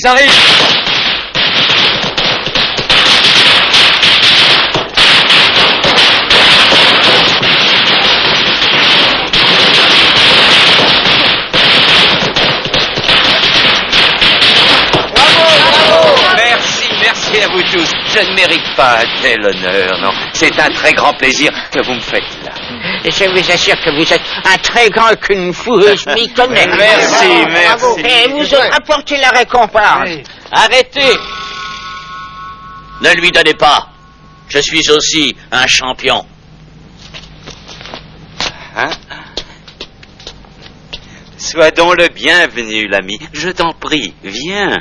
Ils arrivent. Merci à vous tous. Je ne mérite pas un tel honneur, non. C'est un très grand plaisir que vous me faites là. Je vous assure que vous êtes un très grand kung-fu et je m'y connais. Merci. Et vous avez apporté la récompense. Oui. Arrêtez. Ne lui donnez pas. Je suis aussi un champion. Hein? Sois donc le bienvenu, l'ami. Je t'en prie, viens.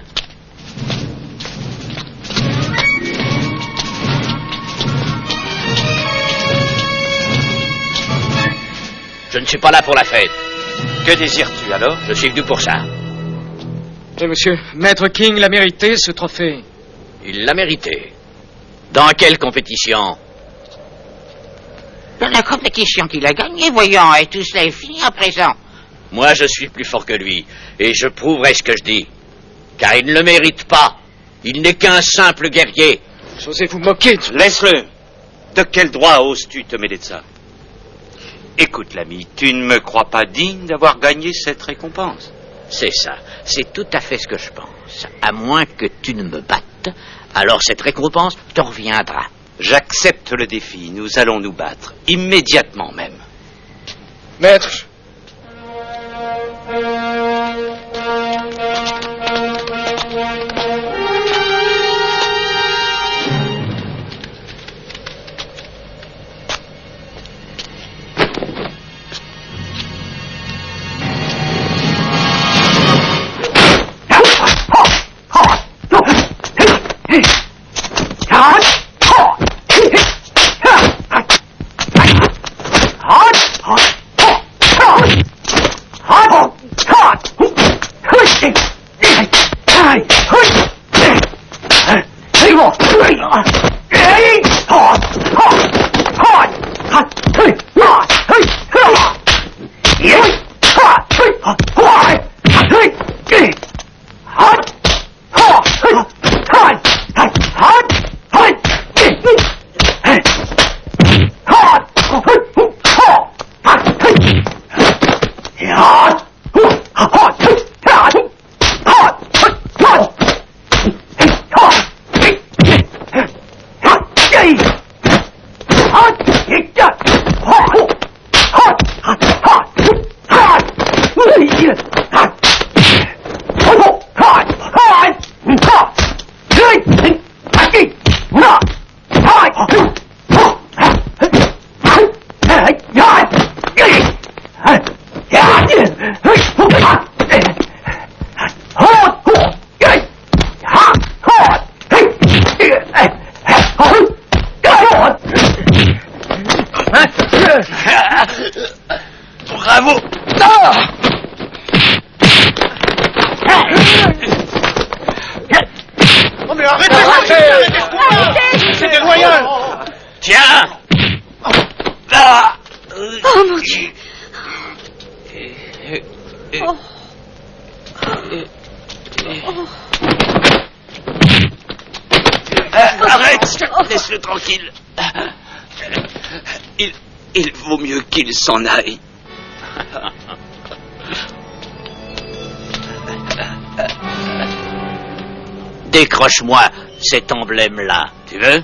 Je ne suis pas là pour la fête. Que désires-tu alors? Je suis venu pour ça. Et monsieur, Maître King l'a mérité, ce trophée. Il l'a mérité. Dans quelle compétition? Dans la compétition qu'il a gagnée, voyons, et tout cela est fini à présent. Moi, je suis plus fort que lui, et je prouverai ce que je dis. Car il ne le mérite pas. Il n'est qu'un simple guerrier. Vous osez vous moquer de... Laisse-le. De quel droit oses-tu te mêler de ça? Écoute, l'ami, tu ne me crois pas digne d'avoir gagné cette récompense. C'est ça. C'est tout à fait ce que je pense. À moins que tu ne me battes, alors cette récompense te reviendra. J'accepte le défi. Nous allons nous battre. Immédiatement même. Maître... Bravo! Oh mais arrêtez! C'est déloyal! Tiens! Oh mon Dieu! Arrête! Laisse-le tranquille. Il vaut mieux qu'il s'en aille. Décroche-moi cet emblème-là. Tu veux?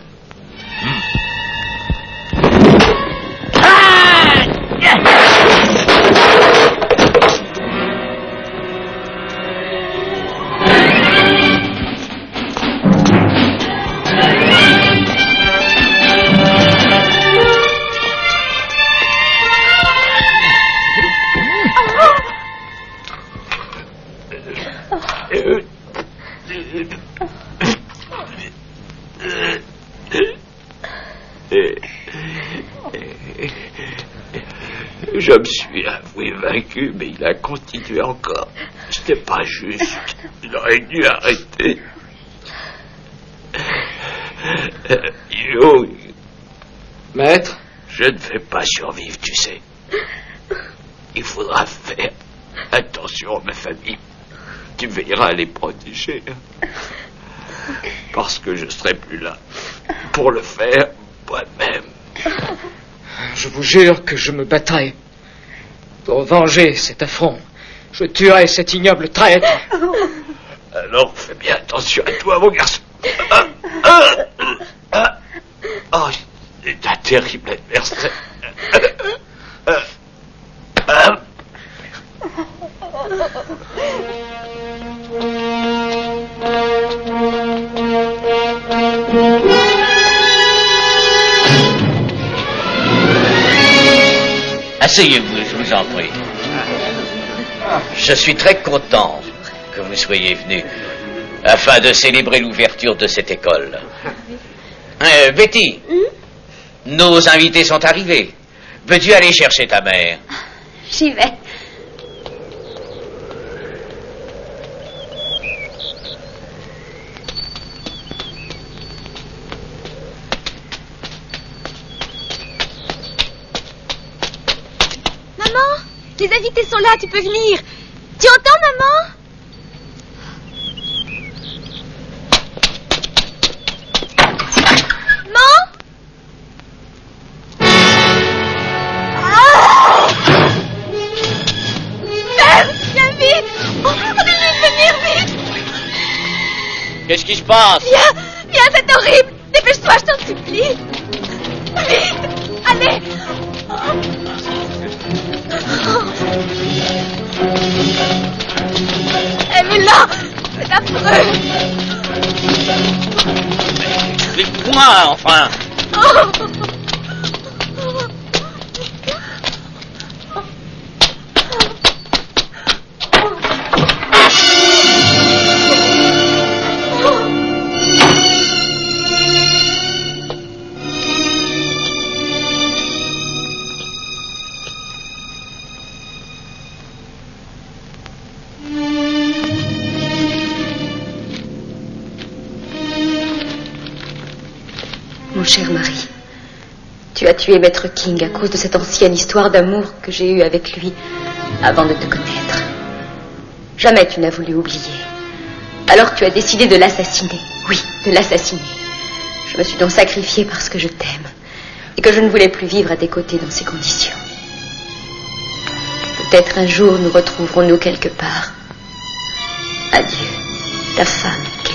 Je me suis avoué vaincu, mais il a continué encore. C'était pas juste. Il aurait dû arrêter. Yo, Maître? je ne vais pas survivre, tu sais. Il faudra faire attention à ma famille. tu veilleras à les protéger. Parce que je serai plus là pour le faire moi-même. Je vous jure que je me battrai pour venger cet affront. Je tuerai cet ignoble traître. Alors fais bien attention à toi, mon garçon. Oh, c'est un terrible adversaire. Asseyez-vous, je vous en prie. Je suis très content que vous soyez venu afin de célébrer l'ouverture de cette école. Betty, nos invités sont arrivés. Peux-tu aller chercher ta mère? J'y vais. Maman, les invités sont là, tu peux venir. Tu entends, maman? Qu'est-ce qui se passe? Viens, c'est horrible. Dépêche-toi, je t'en supplie. Vite, allez. Elle est là. C'est affreux. Explique-moi, enfin. Mon cher mari, tu as tué Maître King à cause de cette ancienne histoire d'amour que j'ai eue avec lui avant de te connaître. Jamais tu n'as voulu oublier. Alors tu as décidé de l'assassiner. Oui, de l'assassiner. Je me suis donc sacrifiée parce que je t'aime et que je ne voulais plus vivre à tes côtés dans ces conditions. Peut-être un jour nous retrouverons-nous quelque part. Adieu, ta femme, Kate.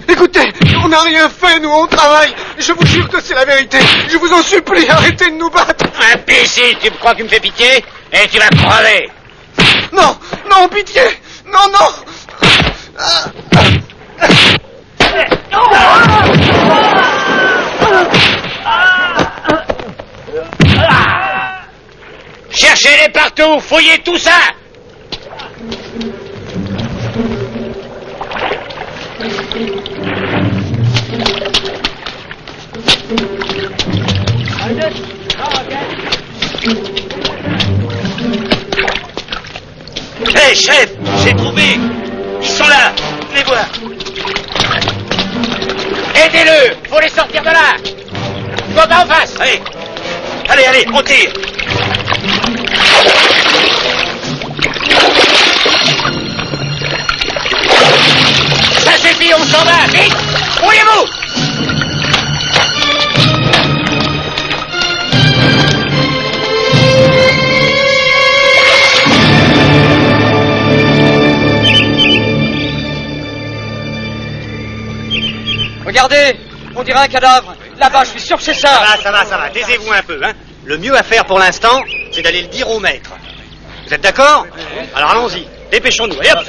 Écoutez, on n'a rien fait, nous, on travaille. Je vous jure que c'est la vérité. Je vous en supplie, arrêtez de nous battre. Imbécile, tu me crois que tu me fais pitié? Et tu vas crever. Non, non, pitié. Non, non. Cherchez-les partout, fouillez tout ça. Hé, chef, j'ai trouvé. Ils sont là. Les voir. Aidez-le, faut les sortir de là. Combat en face. Allez, allez, allez, on tire. Ça suffit, on s'en va, vite. Mouillez-vous. Regardez, on dirait un cadavre. Là-bas, je suis sûr que c'est ça. Ça va. Taisez-vous un peu, hein. Le mieux à faire pour l'instant, c'est d'aller le dire au maître. Vous êtes d'accord? Alors allons-y. Dépêchons-nous. Allez hop.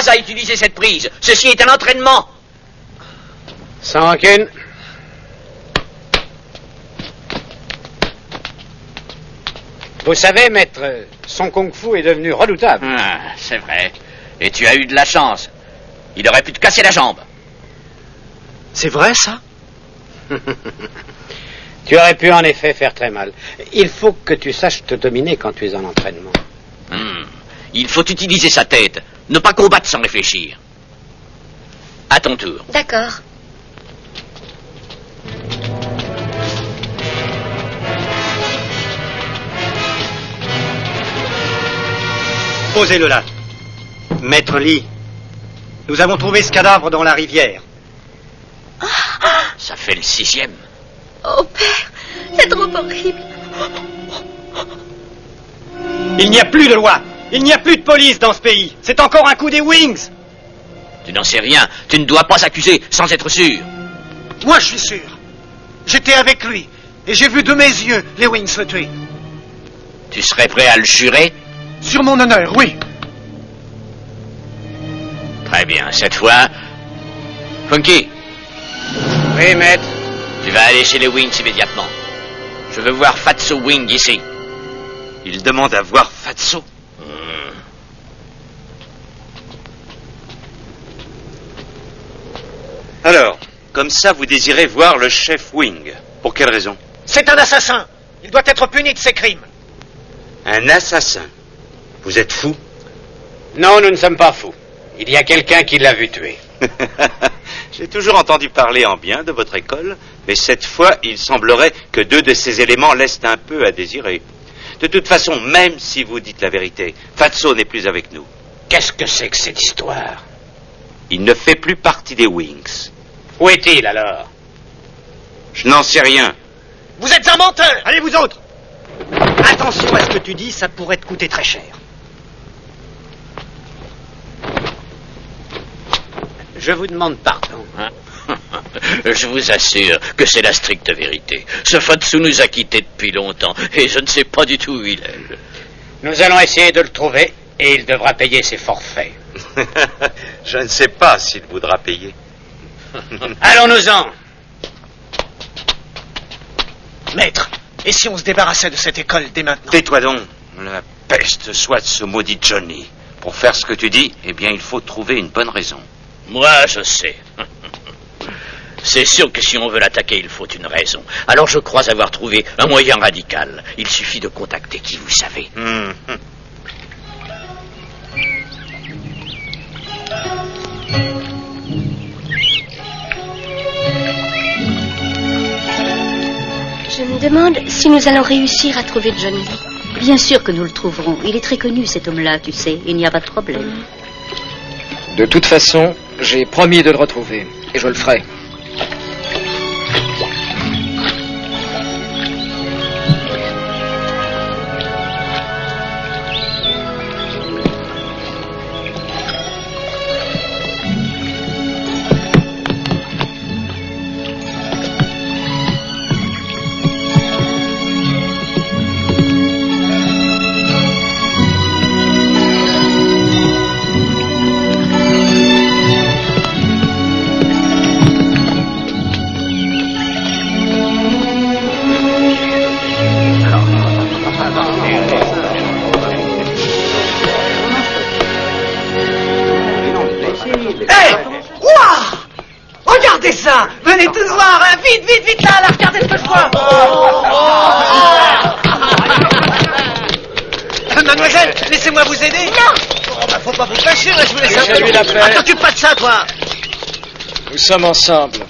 À utiliser cette prise. Ceci est un entraînement. Sans rancune. Vous savez, maître, son kung-fu est devenu redoutable. Ah, c'est vrai. Et tu as eu de la chance. Il aurait pu te casser la jambe. C'est vrai, ça? Tu aurais pu en effet faire très mal. Il faut que tu saches te dominer quand tu es en entraînement. Il faut utiliser sa tête. Ne pas combattre sans réfléchir. À ton tour. D'accord. Posez-le là. Maître Lee, nous avons trouvé ce cadavre dans la rivière. Ça fait le 6e. Oh, père, c'est trop horrible. Il n'y a plus de loi. Il n'y a plus de police dans ce pays. C'est encore un coup des Wings. Tu n'en sais rien. Tu ne dois pas accuser sans être sûr. Moi, je suis sûr. J'étais avec lui et j'ai vu de mes yeux les Wings le tuer. Tu serais prêt à le jurer? Sur mon honneur, oui. Très bien. Cette fois, Funky. Oui, maître. Tu vas aller chez les Wings immédiatement. Je veux voir Fatso Wing ici. Il demande à voir Fatso. Alors, comme ça, vous désirez voir le chef Wing. Pour quelle raison? C'est un assassin. Il doit être puni de ses crimes. Un assassin? Vous êtes fou? Non, nous ne sommes pas fous. Il y a quelqu'un qui l'a vu tuer. J'ai toujours entendu parler en bien de votre école, mais cette fois, il semblerait que 2 de ces éléments laissent un peu à désirer. De toute façon, même si vous dites la vérité, Fatso n'est plus avec nous. Qu'est-ce que c'est que cette histoire? Il ne fait plus partie des Wings. Où est-il alors? Je n'en sais rien. Vous êtes un menteur. Allez, vous autres! Attention à ce que tu dis, ça pourrait te coûter très cher. Je vous demande pardon. Hein? Je vous assure que c'est la stricte vérité. Ce Fatso nous a quittés depuis longtemps et je ne sais pas du tout où il est. Nous allons essayer de le trouver et il devra payer ses forfaits. Je ne sais pas s'il voudra payer. Allons-nous-en. Maître, et si on se débarrassait de cette école dès maintenant? Tais-toi donc. La peste soit de ce maudit Johnny. Pour faire ce que tu dis, eh bien, il faut trouver une bonne raison. Moi, je sais. C'est sûr que si on veut l'attaquer, il faut une raison. Alors je crois avoir trouvé un moyen radical. Il suffit de contacter qui vous savez. Je me demande si nous allons réussir à trouver Johnny Lee. Bien sûr que nous le trouverons. Il est très connu, cet homme-là, tu sais. Il n'y a pas de problème. De toute façon, j'ai promis de le retrouver. Et je le ferai. Vite, vite, vite là, regardez ce que je vois. Mademoiselle, laissez-moi vous aider. Non. Oh, bah, faut pas vous fâcher, là, je vous laisse un peu. T'occupe pas de ça, toi. Nous sommes ensemble.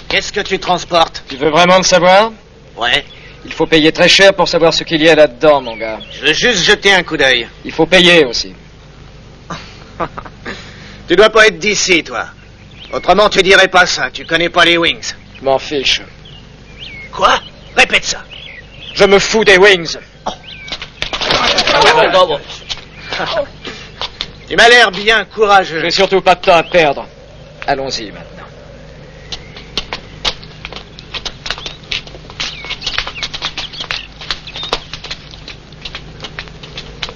Qu'est-ce que tu transportes? Tu veux vraiment le savoir? Ouais. Il faut payer très cher pour savoir ce qu'il y a là-dedans, mon gars. Je veux juste jeter un coup d'œil. Il faut payer aussi. Tu dois pas être d'ici, toi. Autrement, tu dirais pas ça. Tu connais pas les Wings. Je m'en fiche. Quoi? Répète ça. Je me fous des Wings. Tu m'as l'air bien courageux. J'ai surtout pas de temps à perdre. Allons-y maintenant.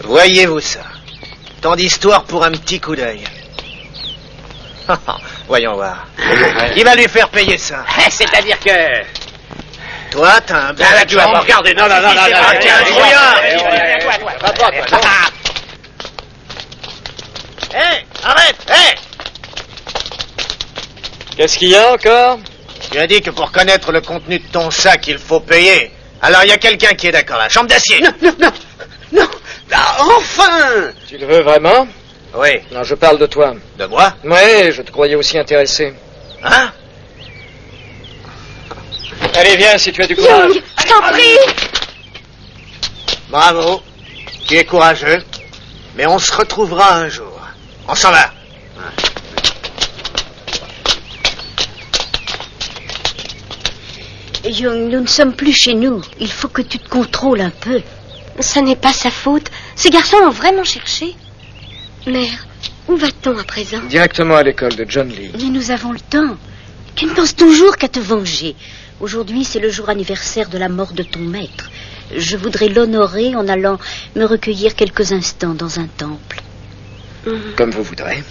Voyez-vous ça? Tant d'histoire pour un petit coup d'œil. Voyons voir. Qui va lui faire payer ça? C'est-à-dire que... Toi, t'as un bon... tu vas pas regarder. Non. Tiens, un brouillard. Hé, arrête, hé! Qu'est-ce qu'il y a encore? Tu as dit que pour connaître le contenu de ton sac, il faut payer. Alors, il y a quelqu'un qui est d'accord, la chambre d'acier. Non. Ah, enfin! Tu le veux vraiment? Oui. Non, je parle de toi. De moi? Oui, je te croyais aussi intéressé. Hein? Allez, viens si tu as du courage. Young, je t'en prie. Bravo. Tu es courageux. Mais on se retrouvera un jour. On s'en va. Young, nous ne sommes plus chez nous. Il faut que tu te contrôles un peu. Ça n'est pas sa faute. Ces garçons l'ont vraiment cherché. Mère, où va-t-on à présent? Directement à l'école de John Lee. Mais nous avons le temps. Tu ne penses toujours qu'à te venger. Aujourd'hui, c'est le jour anniversaire de la mort de ton maître. Je voudrais l'honorer en allant me recueillir quelques instants dans un temple. Comme vous voudrez.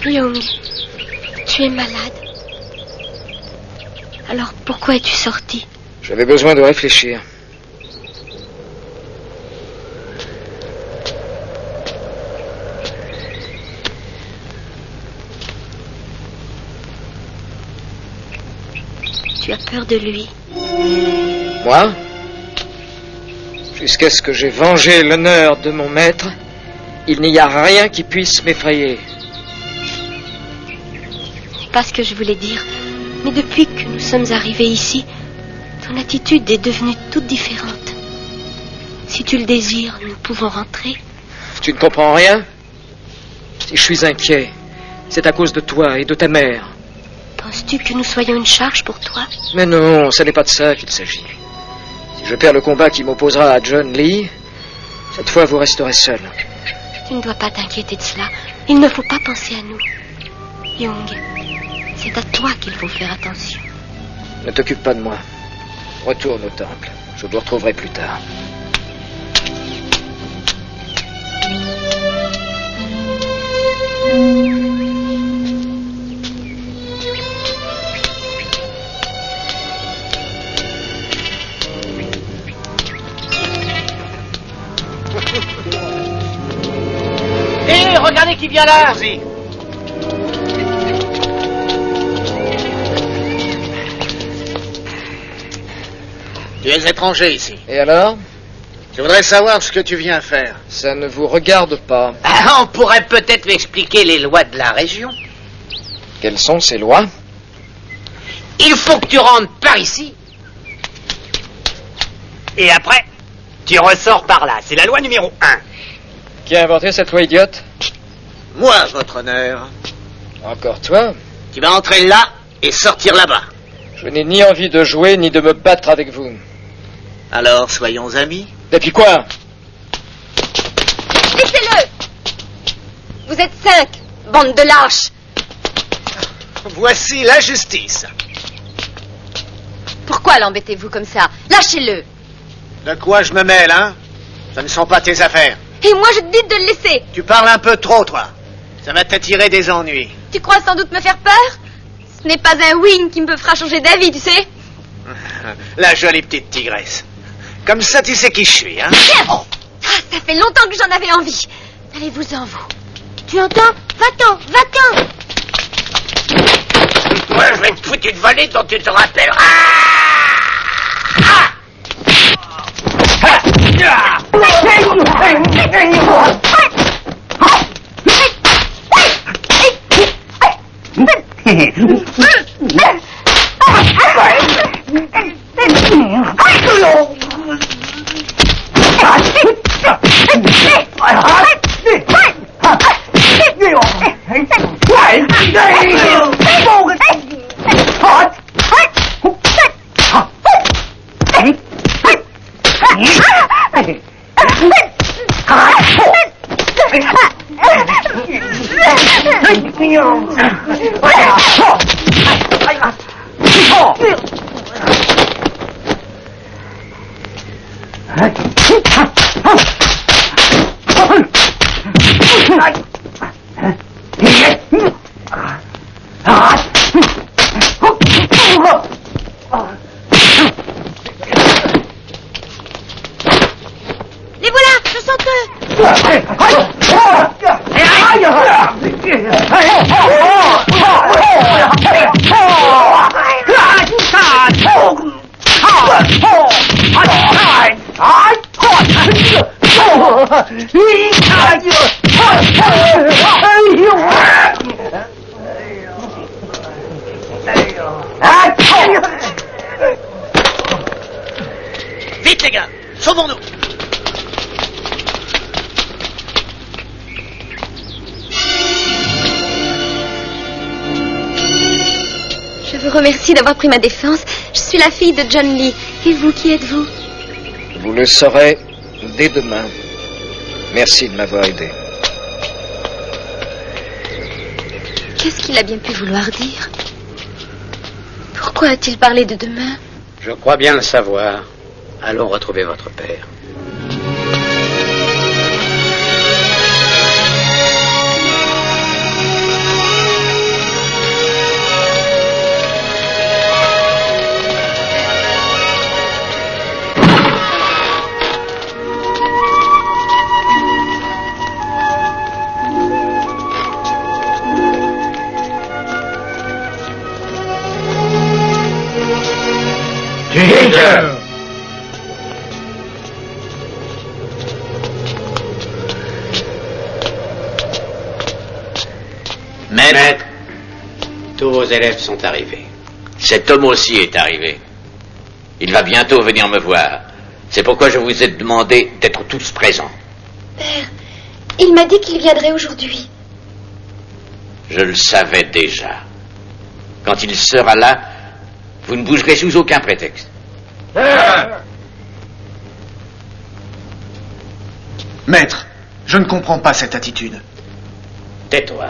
Young, tu es malade. Alors pourquoi es-tu sorti? J'avais besoin de réfléchir. Tu as peur de lui? Moi? Jusqu'à ce que j'ai vengé l'honneur de mon maître, il n'y a rien qui puisse m'effrayer. C'est pas ce que je voulais dire. Mais depuis que nous sommes arrivés ici, ton attitude est devenue toute différente. Si tu le désires, nous pouvons rentrer. Tu ne comprends rien? Si je suis inquiet, c'est à cause de toi et de ta mère. Penses-tu que nous soyons une charge pour toi? Mais non, ce n'est pas de ça qu'il s'agit. Si je perds le combat qui m'opposera à John Lee, cette fois vous resterez seul. Tu ne dois pas t'inquiéter de cela. Il ne faut pas penser à nous. Young, c'est à toi qu'il faut faire attention. Ne t'occupe pas de moi. Retourne au temple. Je vous retrouverai plus tard. Hé, regardez qui vient là. Vas-y. Tu es étranger ici. Et alors? Je voudrais savoir ce que tu viens faire. Ça ne vous regarde pas. Ah, on pourrait peut-être m'expliquer les lois de la région. Quelles sont ces lois? Il faut que tu rentres par ici. Et après, tu ressors par là. C'est la loi numéro 1. Qui a inventé cette loi idiote? Moi, votre honneur. Encore toi? Tu vas entrer là et sortir là-bas. Je n'ai ni envie de jouer, ni de me battre avec vous. Alors, soyons amis. Et puis quoi? Laissez-le! Vous êtes 5, bande de lâches. Voici la justice. Pourquoi l'embêtez-vous comme ça? Lâchez-le. De quoi je me mêle, hein? Ce ne sont pas tes affaires. Et moi, je te dis de le laisser. Tu parles un peu trop, toi. Ça va t'attirer des ennuis. Tu crois sans doute me faire peur? Ce n'est pas un wing qui me fera changer d'avis, tu sais. La jolie petite tigresse. Comme ça, tu sais qui je suis, hein? Ah, ça fait longtemps que j'en avais envie. Allez-vous-en, vous. Tu entends? Va-t'en, va-t'en. Moi, je vais te foutre une volée dont tu te rappelleras. Les voilà, je sens que... Vite, les gars, sauvons-nous. Je vous remercie d'avoir pris ma défense. Je suis la fille de John Lee. Et vous, qui êtes-vous? Vous le saurez dès demain. Merci de m'avoir aidé. Qu'est-ce qu'il a bien pu vouloir dire? Pourquoi a-t-il parlé de demain? Je crois bien le savoir. Allons retrouver votre père. Maître, Tous vos élèves sont arrivés. cet homme aussi est arrivé. Il va bientôt venir me voir. C'est pourquoi je vous ai demandé d'être tous présents. Père, il m'a dit qu'il viendrait aujourd'hui. Je le savais déjà. Quand il sera là, vous ne bougerez sous aucun prétexte. Maître, je ne comprends pas cette attitude. Tais-toi.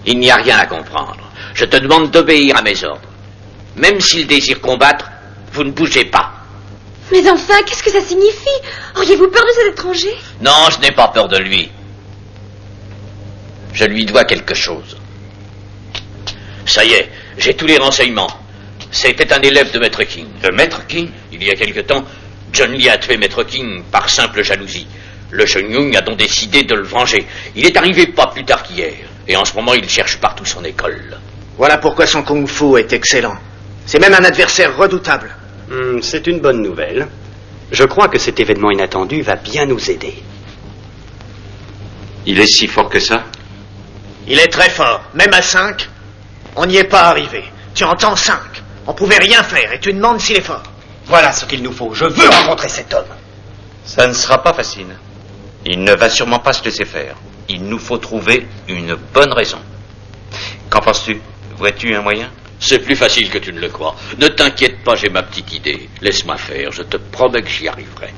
Il n'y a rien à comprendre. Je te demande d'obéir à mes ordres. Même s'il désire combattre, vous ne bougez pas. Mais enfin, qu'est-ce que ça signifie? Auriez-vous peur de cet étranger? Non, je n'ai pas peur de lui. Je lui dois quelque chose. Ça y est, j'ai tous les renseignements. C'était un élève de Maître King. De Maître King? Il y a quelque temps, John Lee a tué Maître King par simple jalousie. Le Shenyang a donc décidé de le venger. Il est arrivé pas plus tard qu'hier. Et en ce moment, il cherche partout son école. Voilà pourquoi son kung-fu est excellent. C'est même un adversaire redoutable. C'est une bonne nouvelle. Je crois que cet événement inattendu va bien nous aider. Il est si fort que ça? Il est très fort. Même à 5, on n'y est pas arrivé. Tu entends 5. On pouvait rien faire et tu demandes s'il est fort. Voilà ce qu'il nous faut. Je veux rencontrer cet homme. Ça ne sera pas facile. Il ne va sûrement pas se laisser faire. Il nous faut trouver une bonne raison. Qu'en penses-tu? Vois-tu un moyen? C'est plus facile que tu ne le crois. Ne t'inquiète pas, j'ai ma petite idée. Laisse-moi faire, je te promets que j'y arriverai.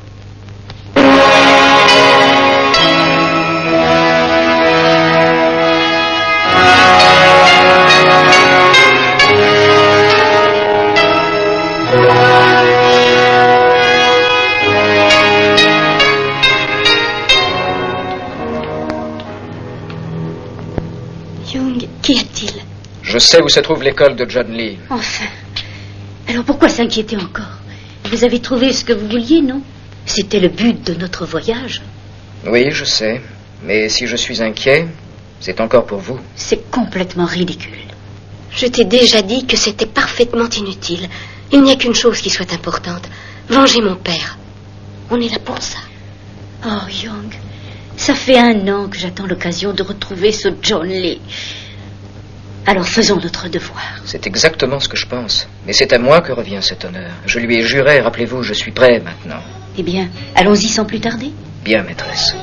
Young, qu'y a-t-il? Je sais où se trouve l'école de John Lee. Enfin. Alors pourquoi s'inquiéter encore? Vous avez trouvé ce que vous vouliez, non? C'était le but de notre voyage. Oui, je sais. Mais si je suis inquiet, c'est encore pour vous. C'est complètement ridicule. Je t'ai déjà dit que c'était parfaitement inutile. Il n'y a qu'une chose qui soit importante. Venger mon père. On est là pour ça. Oh, Young, ça fait 1 an que j'attends l'occasion de retrouver ce John Lee. Alors faisons notre devoir. C'est exactement ce que je pense. Mais c'est à moi que revient cet honneur. Je lui ai juré, rappelez-vous, je suis prêt maintenant. Eh bien, allons-y sans plus tarder. Bien, maîtresse.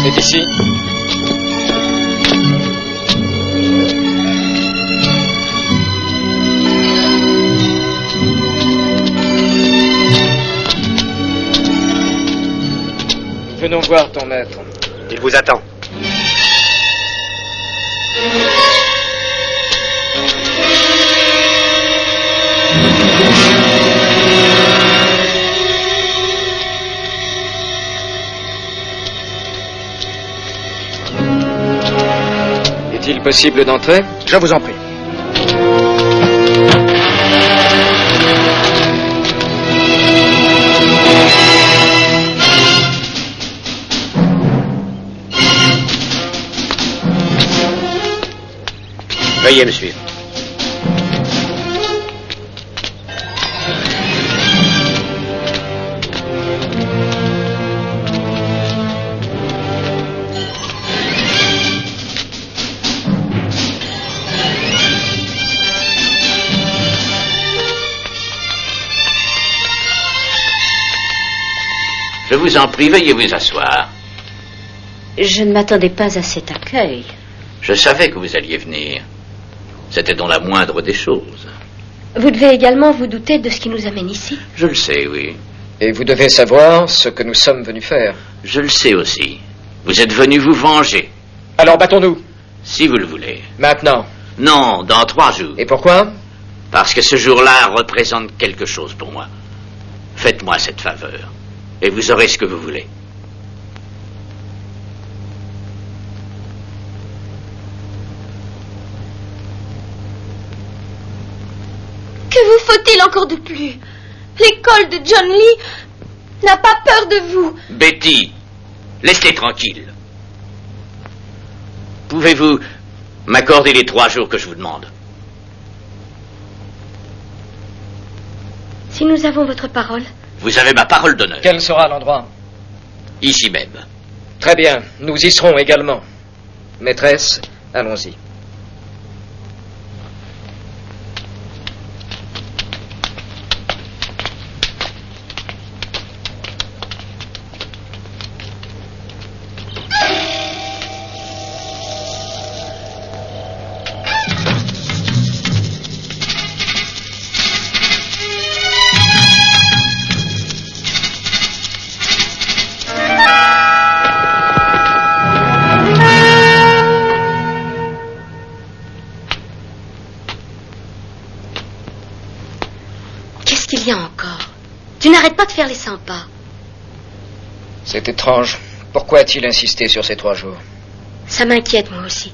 C'est ici. Venons voir ton maître. Il vous attend. Est-il possible d'entrer? Je vous en prie. Veuillez me suivre. Je vous en prie, veuillez vous asseoir. Je ne m'attendais pas à cet accueil. Je savais que vous alliez venir. C'était dans la moindre des choses. Vous devez également vous douter de ce qui nous amène ici. Je le sais, oui. Et vous devez savoir ce que nous sommes venus faire. Je le sais aussi. Vous êtes venu vous venger. Alors battons-nous. Si vous le voulez. Maintenant. Non, dans 3 jours. Et pourquoi? Parce que ce jour-là représente quelque chose pour moi. Faites-moi cette faveur. Et vous aurez ce que vous voulez. Que vous faut-il encore de plus? L'école de John Lee n'a pas peur de vous. Betty, laisse-les tranquilles. Pouvez-vous m'accorder les 3 jours que je vous demande? Si nous avons votre parole. Vous avez ma parole d'honneur. Quel sera l'endroit? Ici même. Très bien, nous y serons également. Maîtresse, allons-y. Qu'est-ce qu'il y a encore? Tu n'arrêtes pas de faire les 100 pas. C'est étrange. Pourquoi a-t-il insisté sur ces 3 jours? Ça m'inquiète, moi aussi.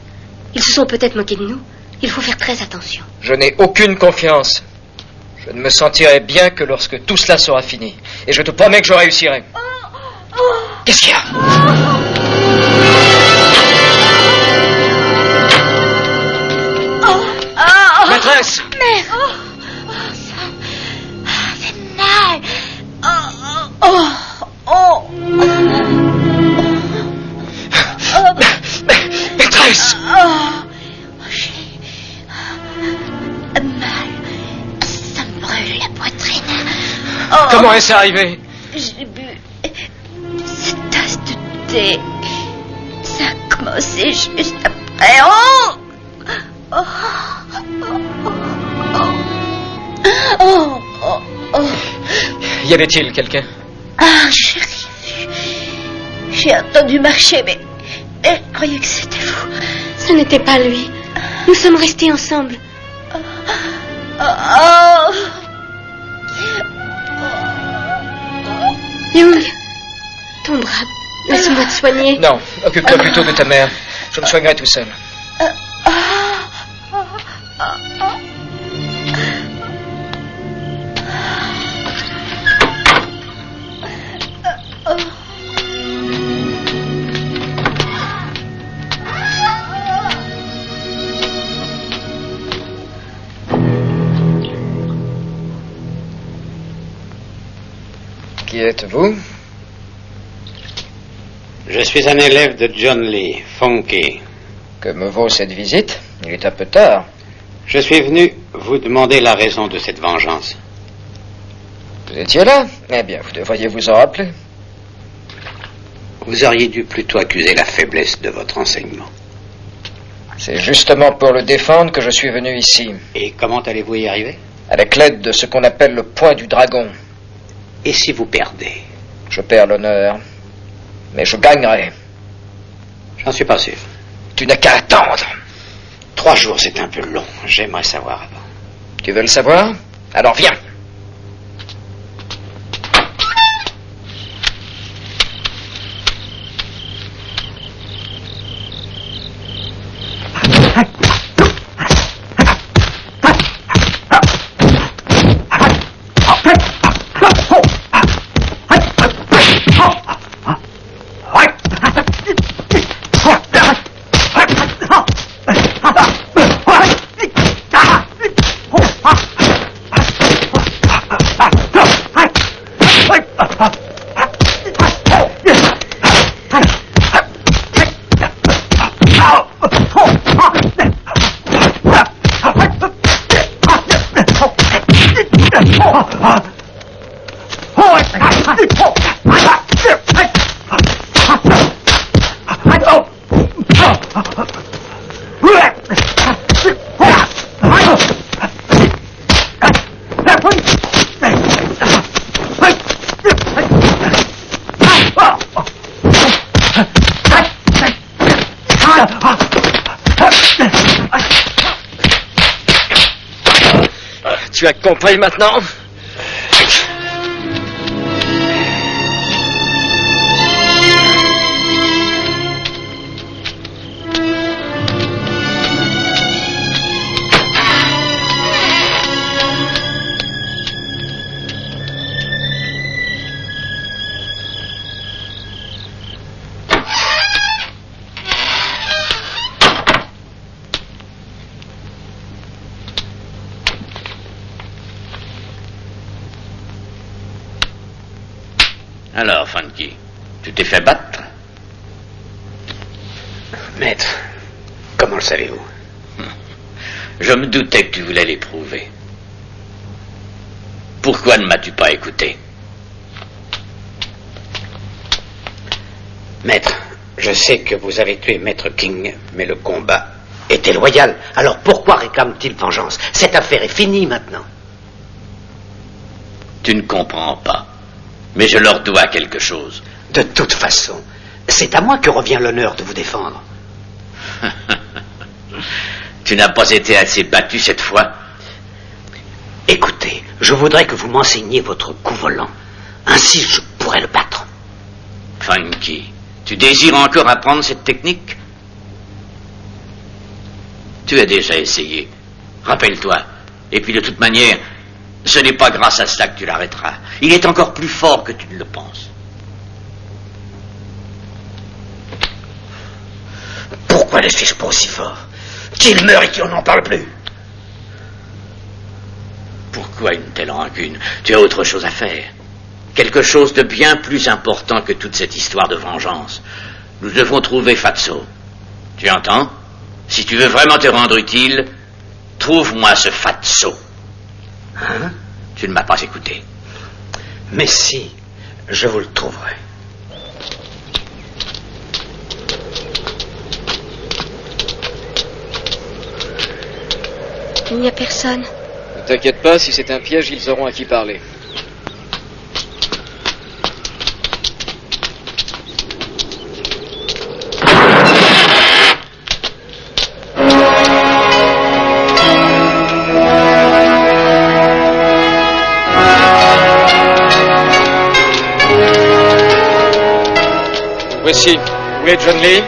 Ils se sont peut-être moqués de nous. Il faut faire très attention. Je n'ai aucune confiance. Je ne me sentirai bien que lorsque tout cela sera fini. Et je te promets que je réussirai. Qu'est-ce qu'il y a? Maîtresse! Mère! Ça fait mal. Maîtresse! J'ai mal. Ça me brûle la poitrine. Comment est-ce arrivé? J'ai bu cette tasse de thé. Ça a commencé juste après. Y avait-il quelqu'un? Ah, j'ai rien vu. J'ai entendu marcher, mais je croyais que c'était vous. Ce n'était pas lui. Nous sommes restés ensemble. Young, ton bras, laisse-moi te soigner. Non, occupe-toi plutôt de ta mère. Je me soignerai tout seul. Qui êtes-vous? Je suis un élève de John Lee, Funky. Que me vaut cette visite? Il est un peu tard. Je suis venu vous demander la raison de cette vengeance. Vous étiez là? Eh bien, vous devriez vous en rappeler. Vous auriez dû plutôt accuser la faiblesse de votre enseignement. C'est justement pour le défendre que je suis venu ici. Et comment allez-vous y arriver? Avec l'aide de ce qu'on appelle le point du dragon. Et si vous perdez? Je perds l'honneur. Mais je gagnerai. J'en suis pas sûr. Tu n'as qu'à attendre. 3 jours, c'est un peu long. J'aimerais savoir avant. Tu veux le savoir? Alors viens. Tu as compris maintenant? Alors, Funky, tu t'es fait battre? Maître, comment le savez-vous? Je me doutais que tu voulais l'éprouver. Pourquoi ne m'as-tu pas écouté? Maître, je sais que vous avez tué Maître King, mais le combat était loyal. Alors pourquoi réclame-t-il vengeance? Cette affaire est finie maintenant. Tu ne comprends pas. Mais je leur dois quelque chose. De toute façon, c'est à moi que revient l'honneur de vous défendre. Tu n'as pas été assez battu cette fois? Écoutez, je Je voudrais que vous m'enseigniez votre coup volant. Ainsi, je pourrais le battre. Funky, tu désires encore apprendre cette technique? Tu as déjà essayé. Rappelle-toi. Et puis de toute manière, ce n'est pas grâce à cela que tu l'arrêteras. Il est encore plus fort que tu ne le penses. Pourquoi ne suis-je pas aussi fort? Qu'il meure et qu'on n'en parle plus. Pourquoi une telle rancune? Tu as autre chose à faire. Quelque chose de bien plus important que toute cette histoire de vengeance. Nous devons trouver Fatso. Tu entends? Si tu veux vraiment te rendre utile, trouve-moi ce Fatso. Hein? Tu ne m'as pas écouté. Mais si, je vous le trouverai. Il n'y a personne. Ne t'inquiète pas, si c'est un piège, ils auront à qui parler. Voici. Où est John Lee?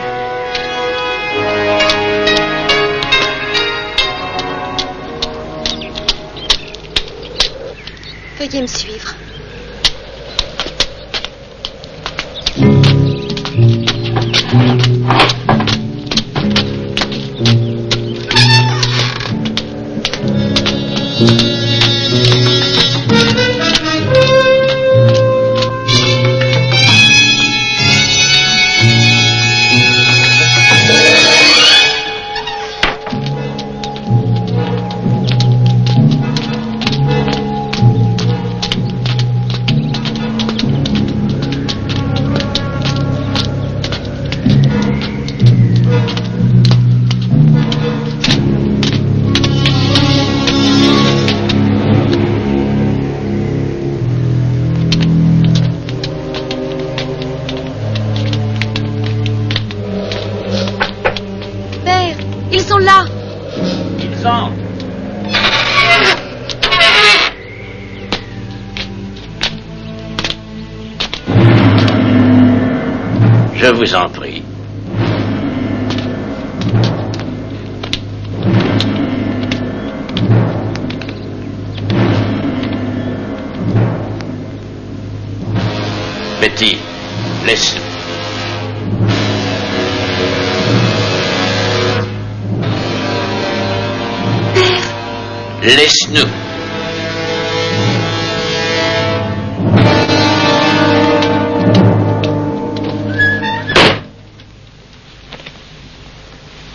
Veuillez me suivre. Je vous en prie. Betty, laisse-nous. Laisse-nous.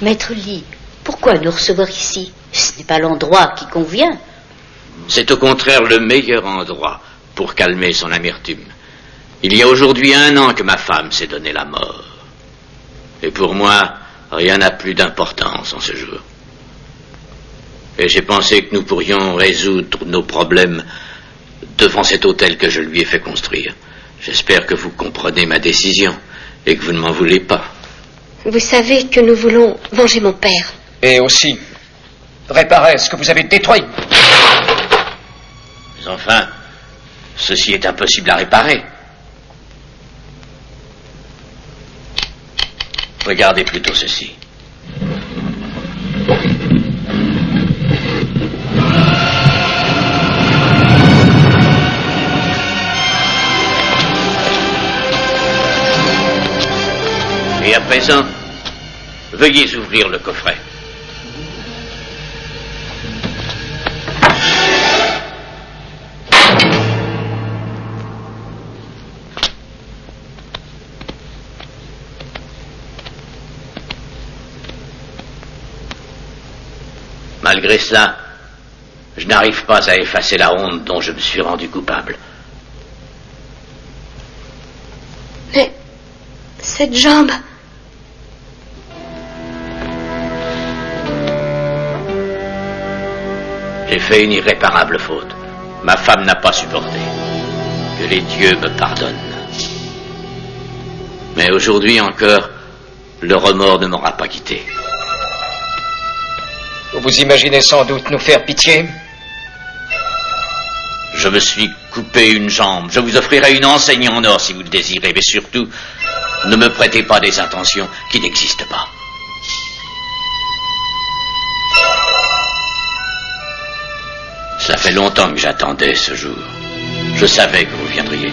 Maître Lee, pourquoi nous recevoir ici? Ce n'est pas l'endroit qui convient. C'est au contraire le meilleur endroit pour calmer son amertume. Il y a aujourd'hui 1 an que ma femme s'est donné la mort. Et pour moi, rien n'a plus d'importance en ce jour. Et j'ai pensé que nous pourrions résoudre nos problèmes devant cet hôtel que je lui ai fait construire. J'espère que vous comprenez ma décision et que vous ne m'en voulez pas. Vous savez que nous voulons venger mon père. Et aussi réparer ce que vous avez détruit. Mais enfin, ceci est impossible à réparer. Regardez plutôt ceci. Et à présent, veuillez ouvrir le coffret. Malgré cela, je n'arrive pas à effacer la honte dont je me suis rendu coupable. Mais cette jambe... J'ai fait une irréparable faute. Ma femme n'a pas supporté. Que les dieux me pardonnent. Mais aujourd'hui encore, le remords ne m'aura pas quitté. Vous imaginez sans doute nous faire pitié? Je me suis coupé une jambe. Je vous offrirai une enseigne en or si vous le désirez, mais surtout, ne me prêtez pas des intentions qui n'existent pas. Ça fait longtemps que j'attendais ce jour. Je savais que vous viendriez.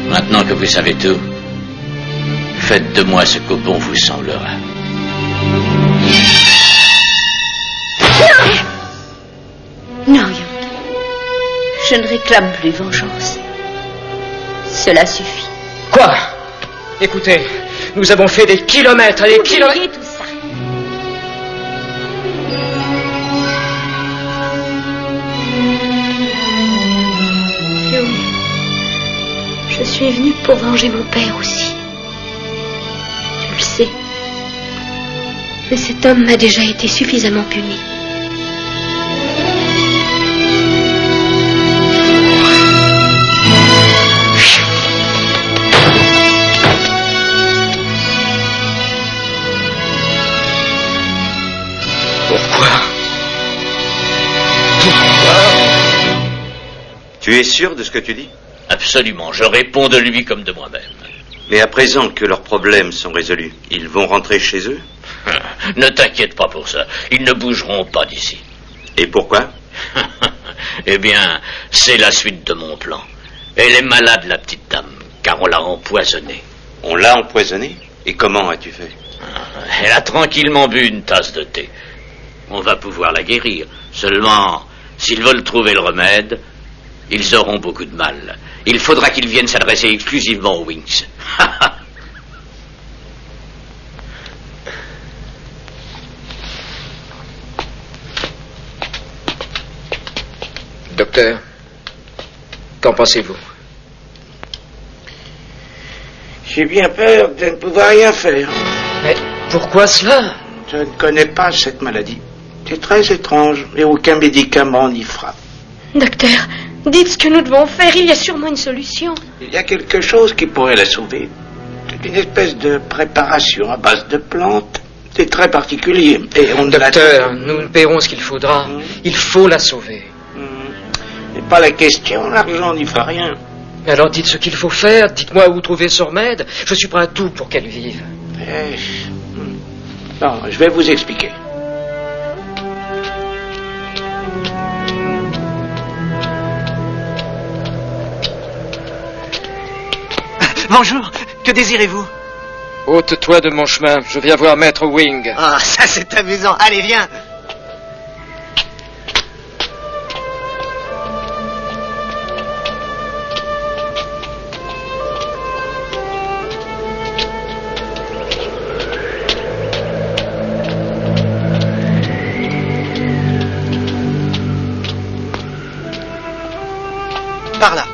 Maintenant que vous savez tout, faites de moi ce qu'au bon vous semblera. Non, Young. Je ne réclame plus vengeance. Cela suffit. Quoi? Écoutez, nous avons fait des kilomètres et des kilomètres... Oubliez tout ça. Young, je suis venue pour venger mon père aussi. Tu le sais. Mais cet homme m'a déjà été suffisamment puni. Tu es sûr de ce que tu dis? Absolument, je réponds de lui comme de moi-même. Mais à présent que leurs problèmes sont résolus, ils vont rentrer chez eux? Ne t'inquiète pas pour ça, ils ne bougeront pas d'ici. Et pourquoi? Eh bien, c'est la suite de mon plan. Elle est malade, la petite dame, car on l'a empoisonnée. On l'a empoisonnée? Et comment as-tu fait? Elle a tranquillement bu une tasse de thé. On va pouvoir la guérir. Seulement, s'ils veulent trouver le remède, ils auront beaucoup de mal. Il faudra qu'ils viennent s'adresser exclusivement aux Wings. Docteur, qu'en pensez-vous? J'ai bien peur de ne pouvoir rien faire. Mais pourquoi cela? Je ne connais pas cette maladie. C'est très étrange, mais aucun médicament n'y frappe. Docteur, dites ce que nous devons faire, il y a sûrement une solution. Il y a quelque chose qui pourrait la sauver. C'est une espèce de préparation à base de plantes. C'est très particulier. Et on Docteur, nous ne paierons ce qu'il faudra. Il faut la sauver. C'est pas la question, l'argent n'y fera rien. Alors dites ce qu'il faut faire, dites-moi où trouver ce remède. Je suis prêt à tout pour qu'elle vive. Non, je vais vous expliquer. Bonjour, que désirez-vous? Ôte-toi de mon chemin, je viens voir Maître Wing. Ah, ça c'est amusant. Allez, viens. Par là.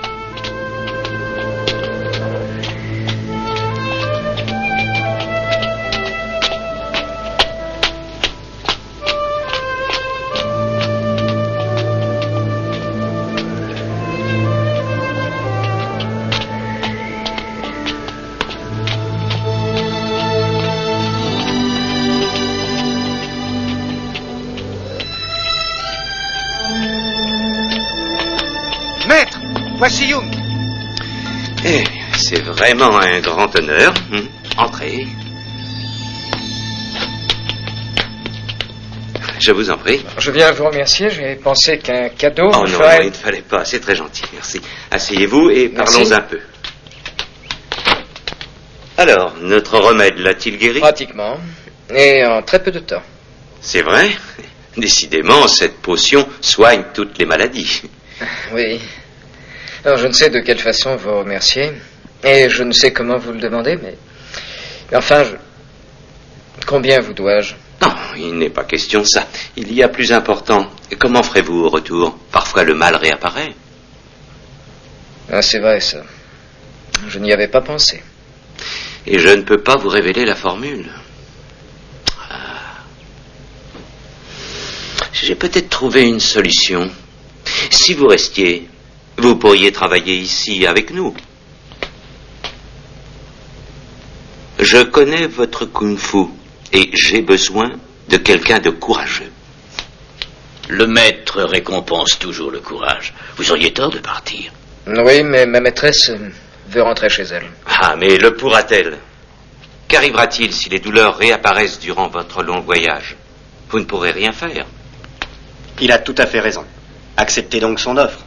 Maître, voici Young. Eh, c'est vraiment un grand honneur. Entrez. Je vous en prie. Je viens vous remercier, j'ai pensé qu'un cadeau... Oh non, il ne fallait pas, c'est très gentil, merci. Asseyez-vous et parlons un peu. Alors, notre remède l'a-t-il guéri? Pratiquement, et en très peu de temps. C'est vrai? Décidément, cette potion soigne toutes les maladies. Oui. Alors, je ne sais de quelle façon vous remercier, et je ne sais comment vous le demander, mais enfin, combien vous dois-je? Non, il n'est pas question de ça. Il y a plus important. Comment ferez-vous au retour? Parfois, le mal réapparaît. Ah, c'est vrai, ça. Je n'y avais pas pensé. Et je ne peux pas vous révéler la formule. J'ai peut-être trouvé une solution. Si vous restiez, vous pourriez travailler ici avec nous. Je connais votre kung-fu et j'ai besoin de quelqu'un de courageux. Le maître récompense toujours le courage. Vous auriez tort de partir. Oui, mais ma maîtresse veut rentrer chez elle. Ah, mais le pourra-t-elle? Qu'arrivera-t-il si les douleurs réapparaissent durant votre long voyage? Vous ne pourrez rien faire. Il a tout à fait raison. Acceptez donc son offre.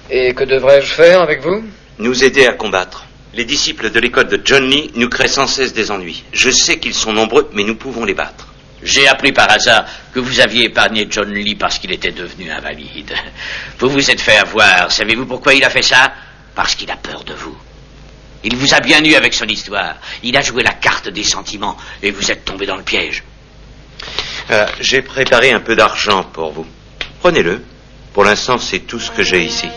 Et que devrais-je faire avec vous? Nous aider à combattre. Les disciples de l'école de John Lee nous créent sans cesse des ennuis. Je sais qu'ils sont nombreux, mais nous pouvons les battre. J'ai appris par hasard que vous aviez épargné John Lee parce qu'il était devenu invalide. Vous vous êtes fait avoir. Savez-vous pourquoi il a fait ça? Parce qu'il a peur de vous. Il vous a bien eu avec son histoire. Il a joué la carte des sentiments et vous êtes tombé dans le piège. J'ai préparé un peu d'argent pour vous. Prenez-le. Pour l'instant, c'est tout ce que j'ai ici.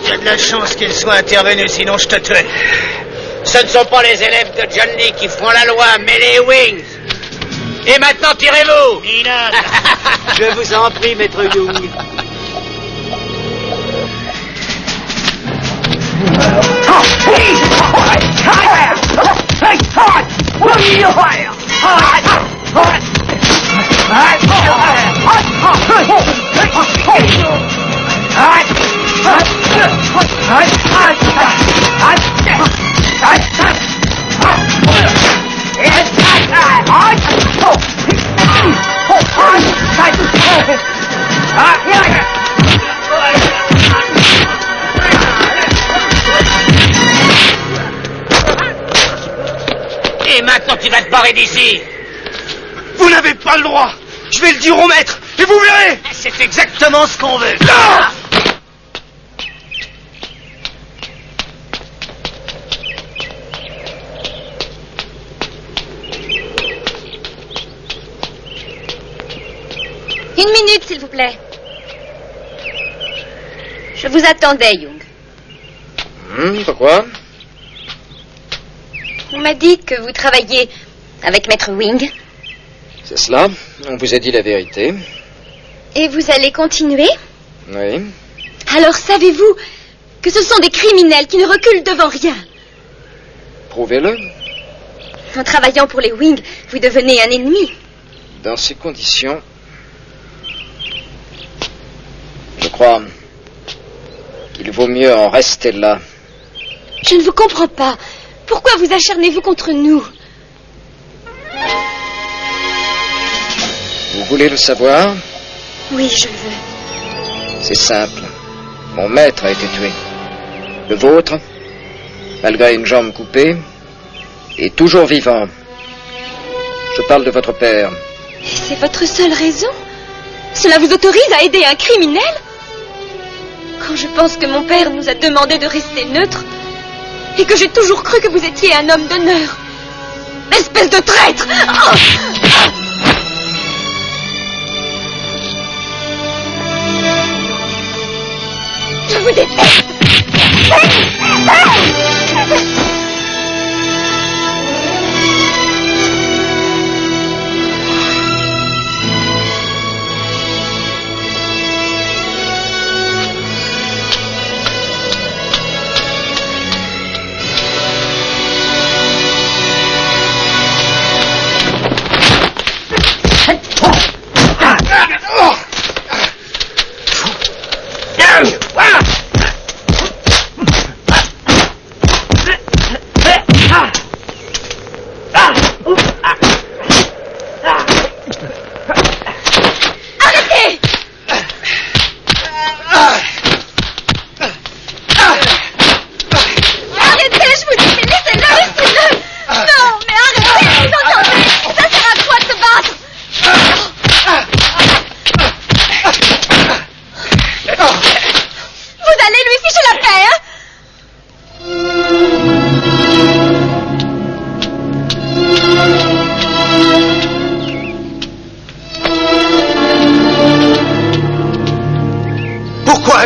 Il y a de la chance qu'il soit intervenu, sinon je te tuais. Ce ne sont pas les élèves de John Lee qui font la loi, mais les Wings. Et maintenant, tirez-vous. Ina. Je vous en prie, maître Young. Et maintenant, tu vas te barrer d'ici. Vous n'avez pas le droit. Je vais le dire au maître et vous verrez. C'est exactement ce qu'on veut. Non. Une minute, s'il vous plaît. Je vous attendais, Young. Pourquoi? On m'a dit que vous travailliez avec Maître Wing. C'est cela. On vous a dit la vérité. Et vous allez continuer? Oui. Alors savez-vous que ce sont des criminels qui ne reculent devant rien? Prouvez-le. En travaillant pour les Wings, vous devenez un ennemi. Dans ces conditions, je crois qu'il vaut mieux en rester là. Je ne vous comprends pas. Pourquoi vous acharnez-vous contre nous? Vous voulez le savoir? Oui, je le veux. C'est simple. Mon maître a été tué. Le vôtre, malgré une jambe coupée, est toujours vivant. Je parle de votre père. Et c'est votre seule raison? Cela vous autorise à aider un criminel? Quand je pense que mon père nous a demandé de rester neutres, et que j'ai toujours cru que vous étiez un homme d'honneur. Espèce de traître! Oh! Je vous déteste!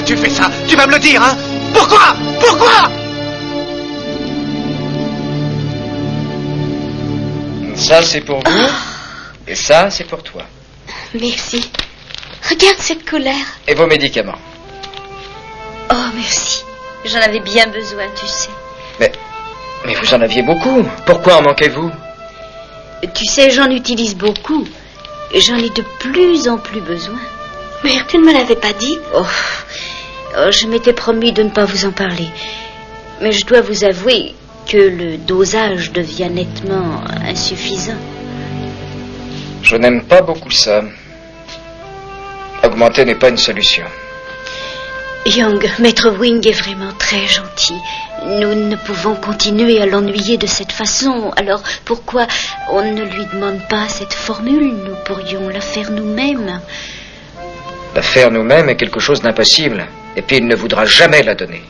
as-tu fait ça? Tu vas me le dire, hein? Pourquoi? Pourquoi? Ça, c'est pour vous. Et ça, c'est pour toi. Merci. Regarde cette colère. Et vos médicaments. Oh, merci. J'en avais bien besoin, tu sais. Mais vous en aviez beaucoup. Pourquoi en manquez-vous? Tu sais, j'en utilise beaucoup. J'en ai de plus en plus besoin. Mère, tu ne me l'avais pas dit? Je m'étais promis de ne pas vous en parler. Mais je dois vous avouer que le dosage devient nettement insuffisant. Je n'aime pas beaucoup ça. Augmenter n'est pas une solution. Young, Maître Wing est vraiment très gentil. Nous ne pouvons continuer à l'ennuyer de cette façon. Alors, pourquoi on ne lui demande pas cette formule? Nous pourrions la faire nous-mêmes. La faire nous-mêmes est quelque chose d'impossible. Et puis il ne voudra jamais la donner.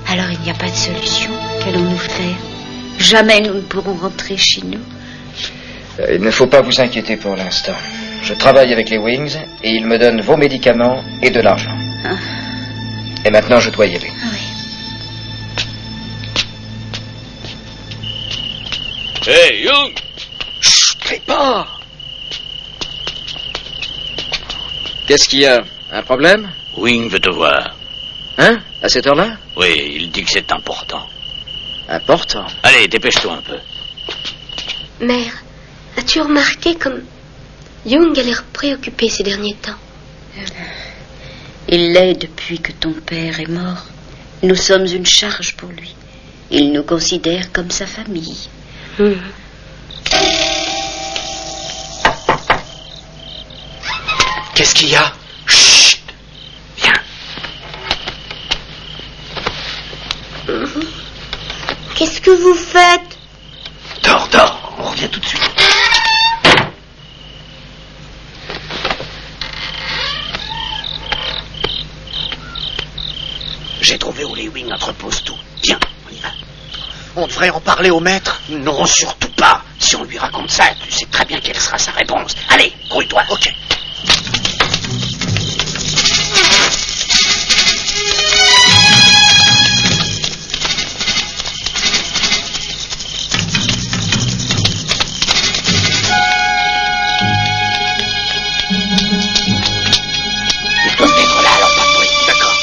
Alors, il n'y a pas de solution. Qu'allons-nous faire? Jamais nous ne pourrons rentrer chez nous. Il ne faut pas vous inquiéter pour l'instant. Je travaille avec les Wings et ils me donnent vos médicaments et de l'argent. Et maintenant, je dois y aller. Hey, Young! Chut, crie pas! Qu'est-ce qu'il y a? Un problème? Wing veut te voir. Hein? À cette heure-là? Oui, il dit que c'est important. Important? Allez, dépêche-toi un peu. Mère, as-tu remarqué comme Young a l'air préoccupé ces derniers temps? Il l'est depuis que ton père est mort. Nous sommes une charge pour lui. Il nous considère comme sa famille. Qu'est-ce qu'il y a? Chut! Viens. Qu'est-ce que vous faites? Dors, dors, on revient tout de suite. J'ai trouvé où les Wings entreposent tout. Viens, on y va. On devrait en parler au maître? Non, surtout pas. Si on lui raconte ça, tu sais très bien quelle sera sa réponse. Allez, grouille-toi. Ok. Ils doivent être là, alors pas de bruit. D'accord.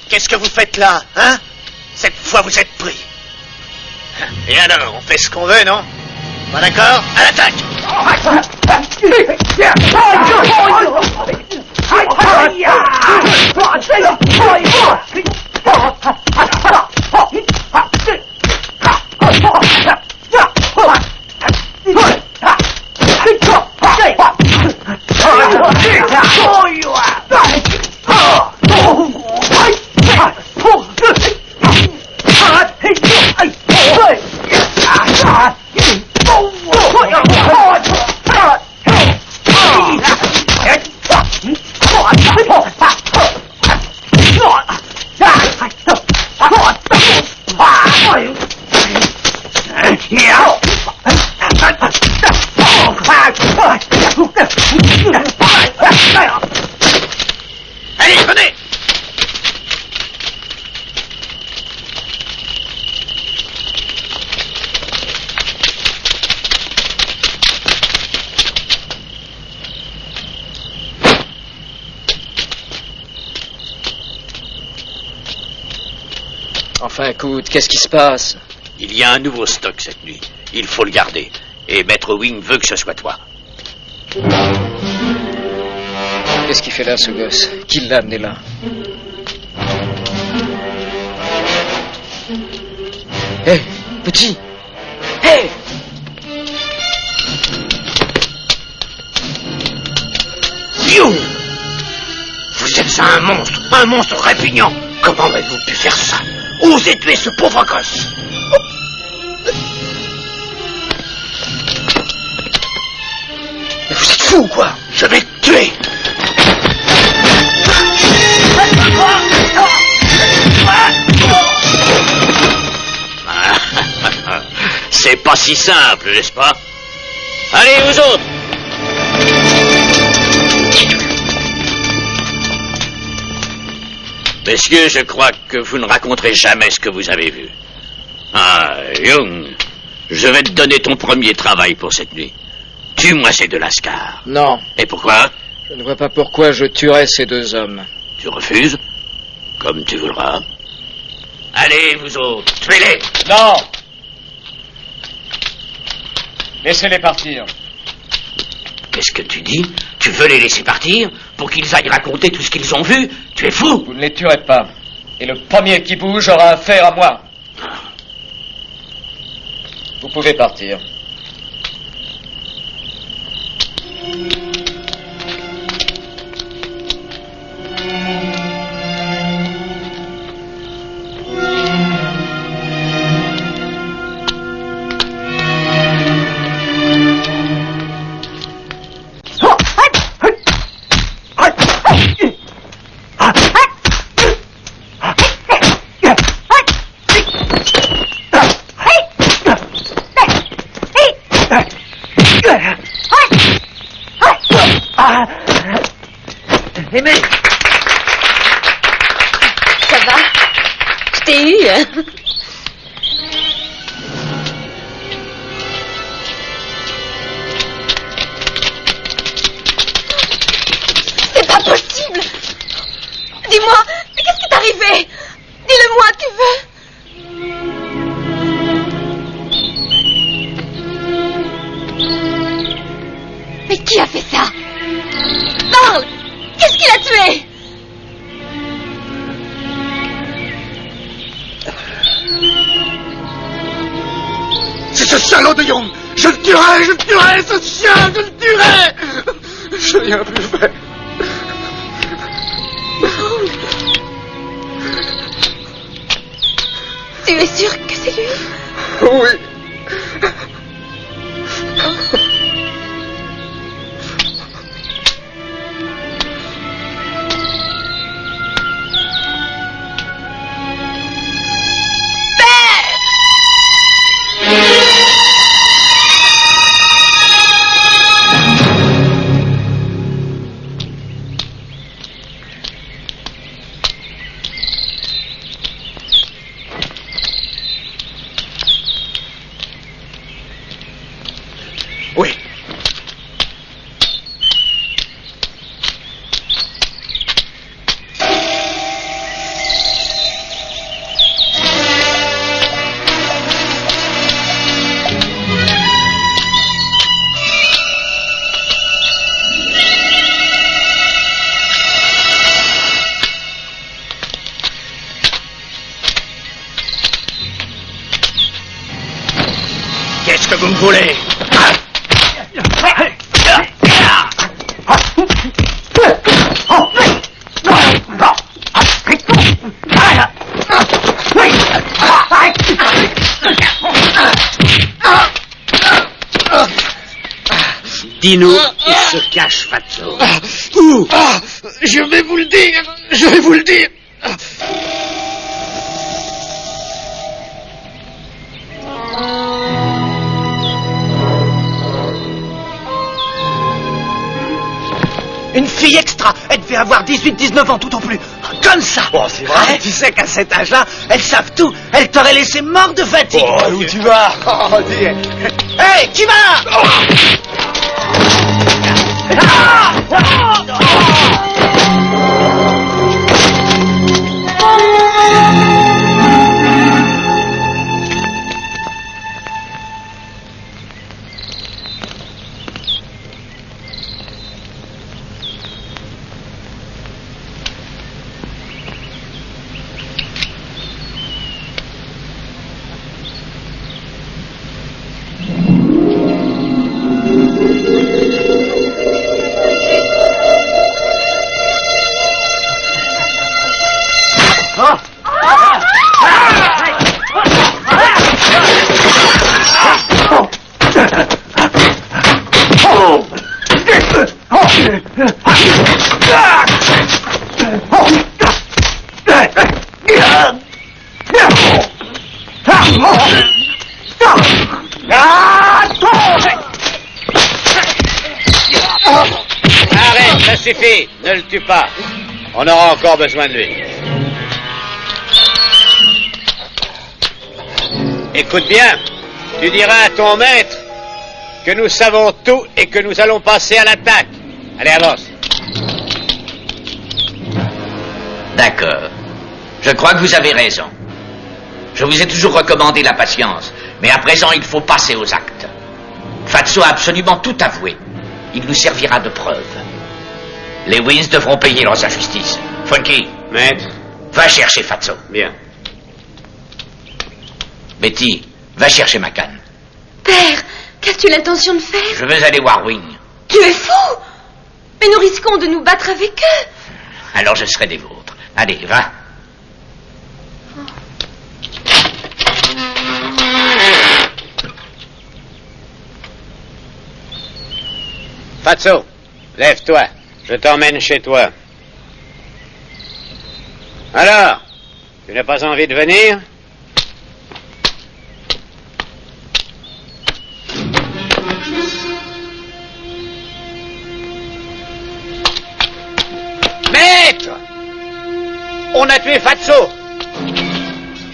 Qu'est-ce que vous faites là, hein? Cette fois, vous êtes pris. Et alors, on fait ce qu'on veut, non? Pas d'accord? À l'attaque! Enfin, écoute, qu'est-ce qui se passe? Il y a un nouveau stock cette nuit. Il faut le garder. Et Maître Wing veut que ce soit toi. Qu'est-ce qu'il fait là, ce gosse? Qui l'a amené là? Hé, petit! Hé! You! Vous êtes un monstre répugnant. Comment avez-vous pu faire ça? Osez tuer ce pauvre gosse. Mais vous êtes fou ou quoi? Je vais te tuer. C'est pas si simple, n'est-ce pas? Allez, vous autres! Messieurs, je crois que vous ne raconterez jamais ce que vous avez vu. Ah, Young, je vais te donner ton premier travail pour cette nuit. Tue-moi ces deux lascars. Non. Et pourquoi? Je ne vois pas pourquoi je tuerais ces deux hommes. Tu refuses? Comme tu voudras. Allez, vous autres, tuez-les! Non! Laissez-les partir. Qu'est-ce que tu dis? Tu veux les laisser partir pour qu'ils aillent raconter tout ce qu'ils ont vu? Tu es fou! Vous ne les tuerez pas. Et le premier qui bouge aura affaire à moi. Vous pouvez partir. Aimé! Ça va? Je t'ai eu, hein? C'est pas possible! Dis-moi, qu'est-ce qui t'est arrivé? Dis-le-moi, tu veux? Mais qui a fait ça? Parle! Qu'est-ce qu'il a tué? C'est ce salaud de Young! Je le tuerai, ce chien, je le tuerai! Je n'ai rien pu faire. Tu es sûr que c'est lui? Oui. Oui. Qu'est-ce que vous me voulez? Dis-nous où se cache Fatso. Où? Je vais vous le dire, je vais vous le dire. Une fille extra, elle devait avoir 18-19 ans tout au plus. Comme ça. Oh, c'est vrai. Tu sais qu'à cet âge-là, elles savent tout. Elles t'auraient laissé mort de fatigue. Oh, où tu vas? Oh, dis. Hey, qui va? suffit, ne le tue pas. On aura encore besoin de lui. Écoute bien, tu diras à ton maître que nous savons tout et que nous allons passer à l'attaque. Allez, avance. D'accord. Je crois que vous avez raison. Je vous ai toujours recommandé la patience, mais à présent il faut passer aux actes. Fatso a absolument tout avoué. Il nous servira de preuve. Les Wings devront payer leurs injustices. Funky. Maître. Va chercher Fatso. Bien. Betty, va chercher ma canne. Père, qu'as-tu l'intention de faire? Je veux aller voir Wing. Tu es fou! Mais nous risquons de nous battre avec eux. Alors je serai des vôtres. Allez, va. Fatso, lève-toi. Je t'emmène chez toi. Alors, tu n'as pas envie de venir? Maître! On a tué Fatso!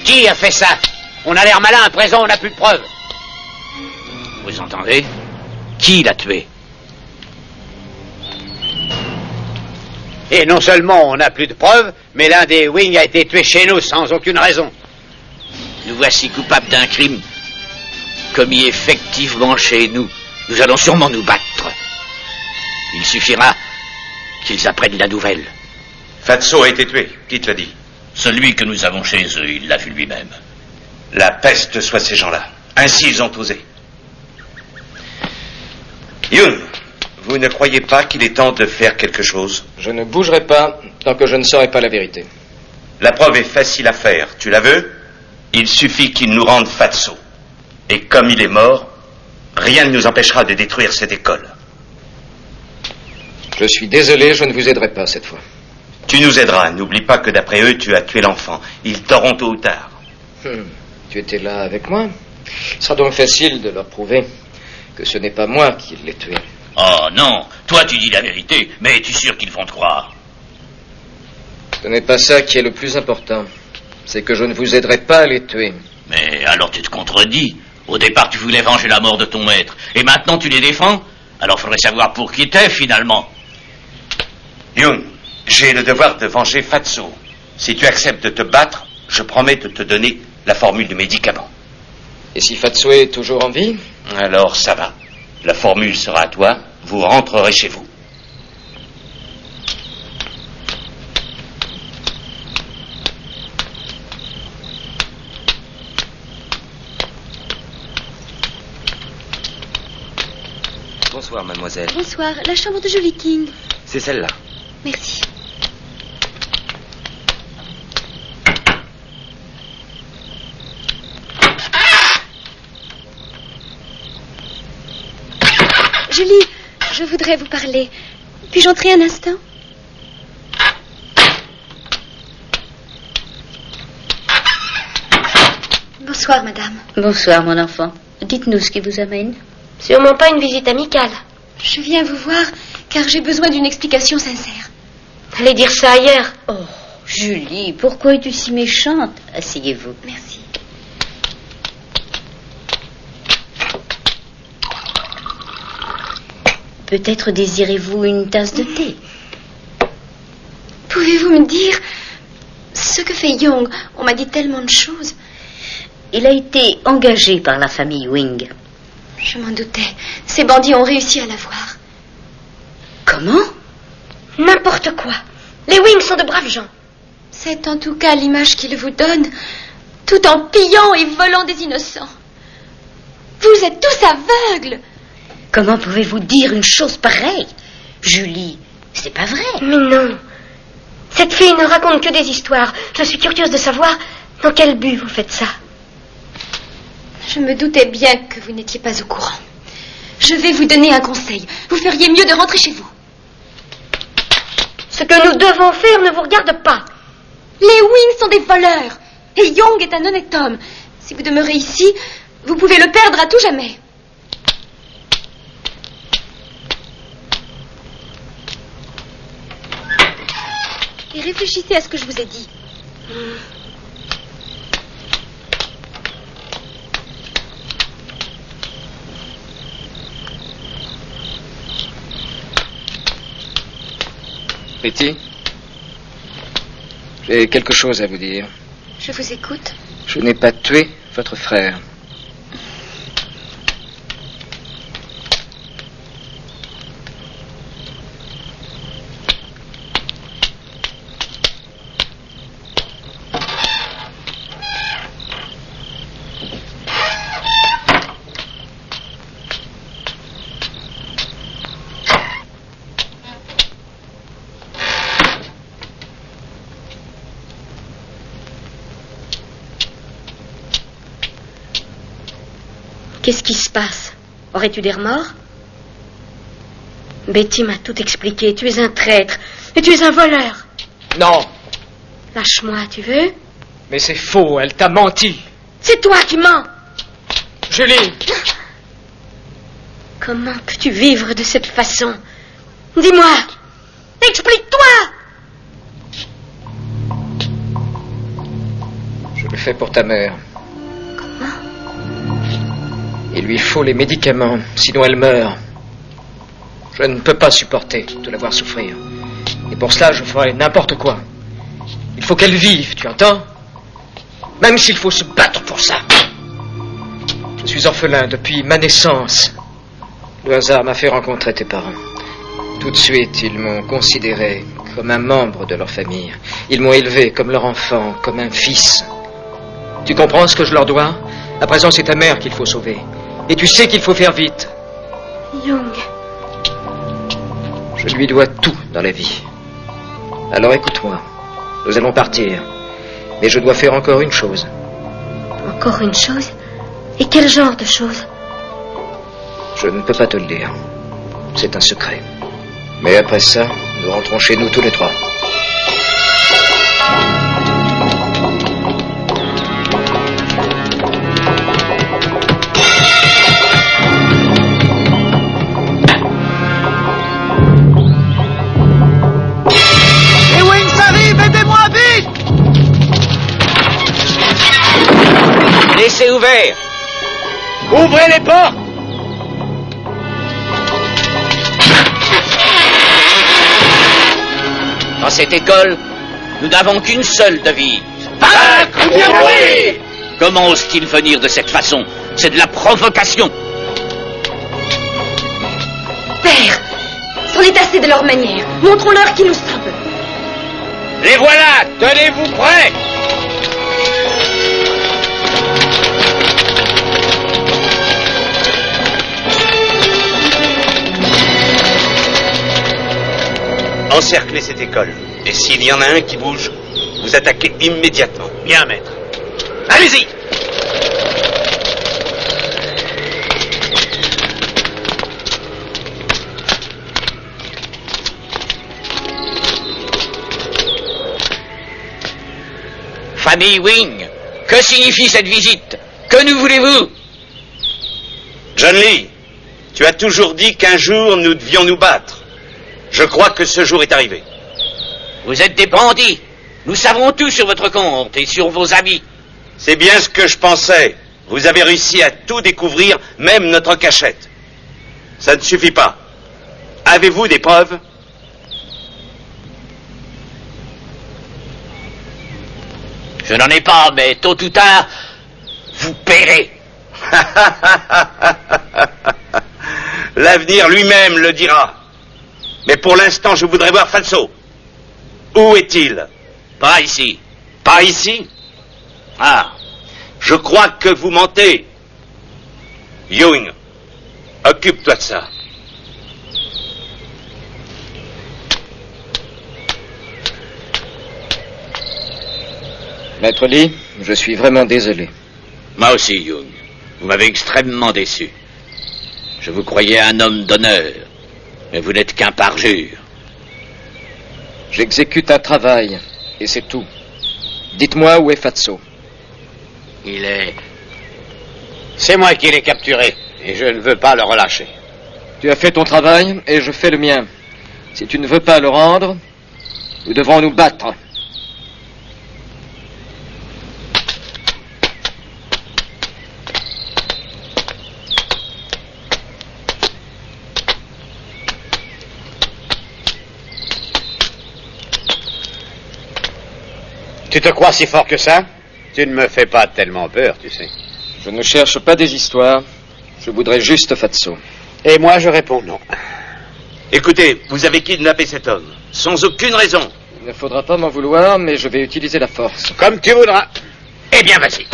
Qui a fait ça? On a l'air malin, à présent on n'a plus de preuves. Vous entendez? Qui l'a tué? Et non seulement on n'a plus de preuves, mais l'un des Wings a été tué chez nous sans aucune raison. Nous voici coupables d'un crime commis effectivement chez nous. Nous allons sûrement nous battre. Il suffira qu'ils apprennent la nouvelle. Fatso a été tué, qui te l'a dit? Celui que nous avons chez eux, il l'a vu lui-même. La peste soit ces gens-là. Ainsi ils ont osé. Yoon, vous ne croyez pas qu'il est temps de faire quelque chose? Je ne bougerai pas tant que je ne saurai pas la vérité. La preuve est facile à faire. Tu la veux? Il suffit qu'il nous rende Fatso. Et comme il est mort, rien ne nous empêchera de détruire cette école. Je suis désolé, je ne vous aiderai pas cette fois. Tu nous aideras. N'oublie pas que d'après eux, tu as tué l'enfant. Ils t'auront tôt ou tard. Tu étais là avec moi. Il sera donc facile de leur prouver que ce n'est pas moi qui l'ai tué. Oh non, toi tu dis la vérité, mais es-tu sûr qu'ils vont te croire? Ce n'est pas ça qui est le plus important. C'est que je ne vous aiderai pas à les tuer. Mais alors tu te contredis. Au départ tu voulais venger la mort de ton maître, et maintenant tu les défends? Alors faudrait savoir pour qui t'es finalement. Yoon, j'ai le devoir de venger Fatso. Si tu acceptes de te battre, je promets de te donner la formule du médicament. Et si Fatso est toujours en vie? Alors ça va. La formule sera à toi. Vous rentrerez chez vous. Bonsoir, mademoiselle. Bonsoir. La chambre de Jolie King. C'est celle-là. Merci. Julie, je voudrais vous parler. Puis-je entrer un instant? Bonsoir, madame. Bonsoir, mon enfant. Dites-nous ce qui vous amène. Sûrement pas une visite amicale. Je viens vous voir car j'ai besoin d'une explication sincère. Allez dire ça ailleurs. Oh, Julie, pourquoi es-tu si méchante? Asseyez-vous. Merci. Peut-être désirez-vous une tasse de thé? Pouvez-vous me dire ce que fait Young? On m'a dit tellement de choses. Il a été engagé par la famille Wing. Je m'en doutais. Ces bandits ont réussi à l'avoir. Comment? N'importe quoi. Les Wings sont de braves gens. C'est en tout cas l'image qu'ils vous donnent, tout en pillant et volant des innocents. Vous êtes tous aveugles. Comment pouvez-vous dire une chose pareille? Julie, c'est pas vrai. Mais non. Cette fille ne raconte que des histoires. Je suis curieuse de savoir dans quel but vous faites ça. Je me doutais bien que vous n'étiez pas au courant. Je vais vous donner un conseil. Vous feriez mieux de rentrer chez vous. Ce que nous devons faire ne vous regarde pas. Les Wings sont des voleurs. Et Young est un honnête homme. Si vous demeurez ici, vous pouvez le perdre à tout jamais. Et réfléchissez à ce que je vous ai dit. Betty, j'ai quelque chose à vous dire. Je vous écoute. Je n'ai pas tué votre frère. Qu'est-ce qui se passe? Aurais-tu des remords? Betty m'a tout expliqué. Tu es un traître. Et tu es un voleur. Non. Lâche-moi, tu veux? Mais c'est faux, elle t'a menti. C'est toi qui mens. Julie. Comment peux-tu vivre de cette façon? Dis-moi. Explique-toi. Je le fais pour ta mère. Il lui faut les médicaments, sinon elle meurt. Je ne peux pas supporter de la voir souffrir. Et pour cela, je ferai n'importe quoi. Il faut qu'elle vive, tu entends? Même s'il faut se battre pour ça. Je suis orphelin depuis ma naissance. Le hasard m'a fait rencontrer tes parents. Tout de suite, ils m'ont considéré comme un membre de leur famille. Ils m'ont élevé comme leur enfant, comme un fils. Tu comprends ce que je leur dois? À présent, c'est ta mère qu'il faut sauver. Et tu sais qu'il faut faire vite. Young. Je lui dois tout dans la vie. Alors écoute-moi. Nous allons partir. Mais je dois faire encore une chose. Encore une chose? Et quel genre de chose? Je ne peux pas te le dire. C'est un secret. Mais après ça, nous rentrons chez nous tous les trois. Laissez ouvert. Ouvrez les portes. Dans cette école, nous n'avons qu'une seule devise. Vaincre ou bien mourir. Comment ose-t-il venir de cette façon? C'est de la provocation. Père, c'en est assez de leur manière. Montrons-leur qui nous sommes. Les voilà. Tenez-vous prêts. Encerclez cette école. Et s'il y en a un qui bouge, vous attaquez immédiatement. Bien, maître. Allez-y. Famille Wing, que signifie cette visite? Que nous voulez-vous? John Lee, tu as toujours dit qu'un jour nous devions nous battre. Je crois que ce jour est arrivé. Vous êtes des bandits. Nous savons tout sur votre compte et sur vos amis. C'est bien ce que je pensais. Vous avez réussi à tout découvrir, même notre cachette. Ça ne suffit pas. Avez-vous des preuves? Je n'en ai pas, mais tôt ou tard, vous paierez. L'avenir lui-même le dira. Mais pour l'instant, je voudrais voir Fatso. Où est-il? Pas ici. Pas ici? Ah, je crois que vous mentez. Young, occupe-toi de ça. Maître Lee, je suis vraiment désolé. Moi aussi, Young. Vous m'avez extrêmement déçu. Je vous croyais un homme d'honneur, mais vous n'êtes qu'un parjure. J'exécute un travail, et c'est tout. Dites-moi où est Fatso. Il est... C'est moi qui l'ai capturé, et je ne veux pas le relâcher. Tu as fait ton travail, et je fais le mien. Si tu ne veux pas le rendre, Nous devrons nous battre. Tu te crois si fort que ça? Tu ne me fais pas tellement peur, tu sais. Je ne cherche pas des histoires. Je voudrais juste Fatso. Et moi, je réponds non. Écoutez, vous avez kidnappé cet homme, sans aucune raison. Il ne faudra pas m'en vouloir, mais je vais utiliser la force. Comme tu voudras. Eh bien, vas-y.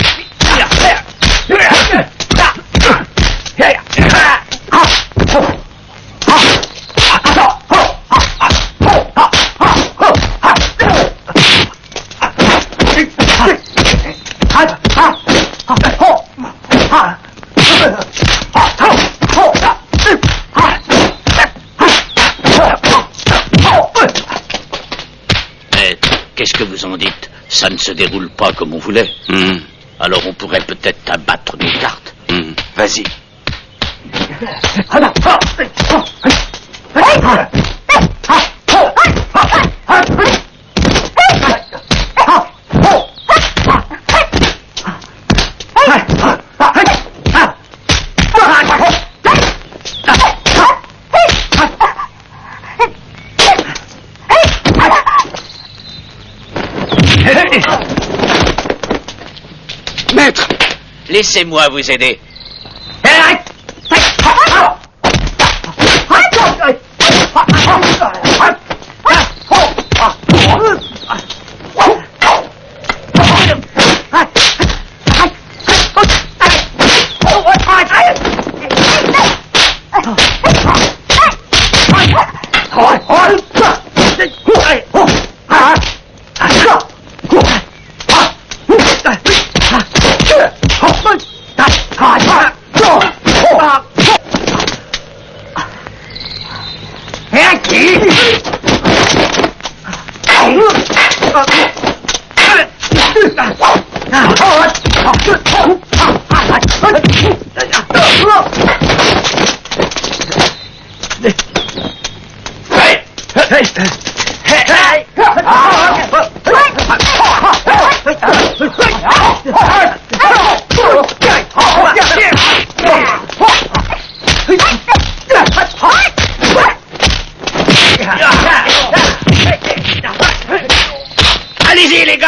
Qu'est-ce que vous en dites? Ça ne se déroule pas comme on voulait. Alors on pourrait peut-être abattre nos cartes. Vas-y. Maître! Laissez-moi vous aider. Allez-y, les gars!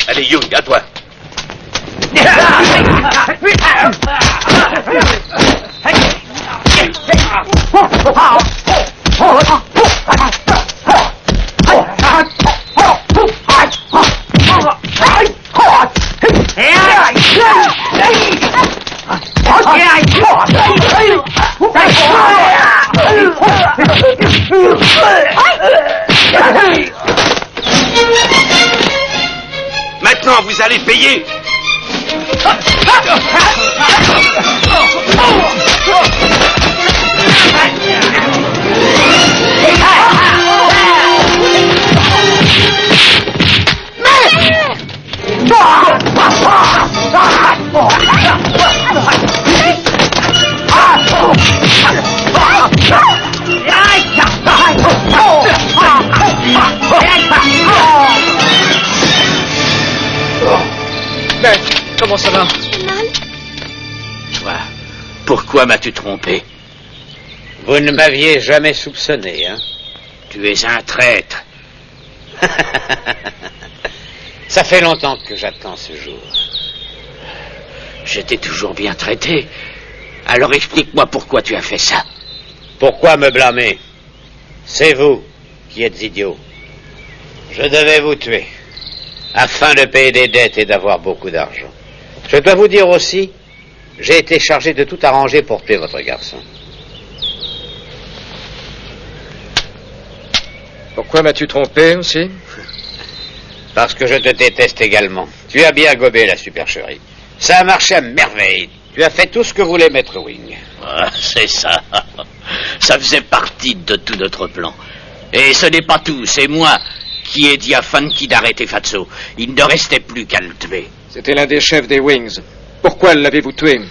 Allez, Young, à toi. Maintenant, vous allez payer. Mais, comment ça va? Toi, pourquoi m'as-tu trompé? Vous ne m'aviez jamais soupçonné, hein? Tu es un traître. Ça fait longtemps que j'attends ce jour. Je t'ai toujours bien traité. Alors explique-moi pourquoi tu as fait ça. Pourquoi me blâmer? C'est vous qui êtes idiot. Je devais vous tuer. afin de payer des dettes et d'avoir beaucoup d'argent. Je dois vous dire aussi, j'ai été chargé de tout arranger pour tuer votre garçon. Pourquoi m'as-tu trompé aussi? Parce que je te déteste également. Tu as bien gobé la supercherie. Ça a marché à merveille. Tu as fait tout ce que voulait Maître Wing. Ah, c'est ça. Ça faisait partie de tout notre plan. Et ce n'est pas tout, c'est moi qui ai dit à Funky d'arrêter Fatso. Il ne restait plus qu'à le tuer. C'était l'un des chefs des Wings. Pourquoi l'avez-vous tué?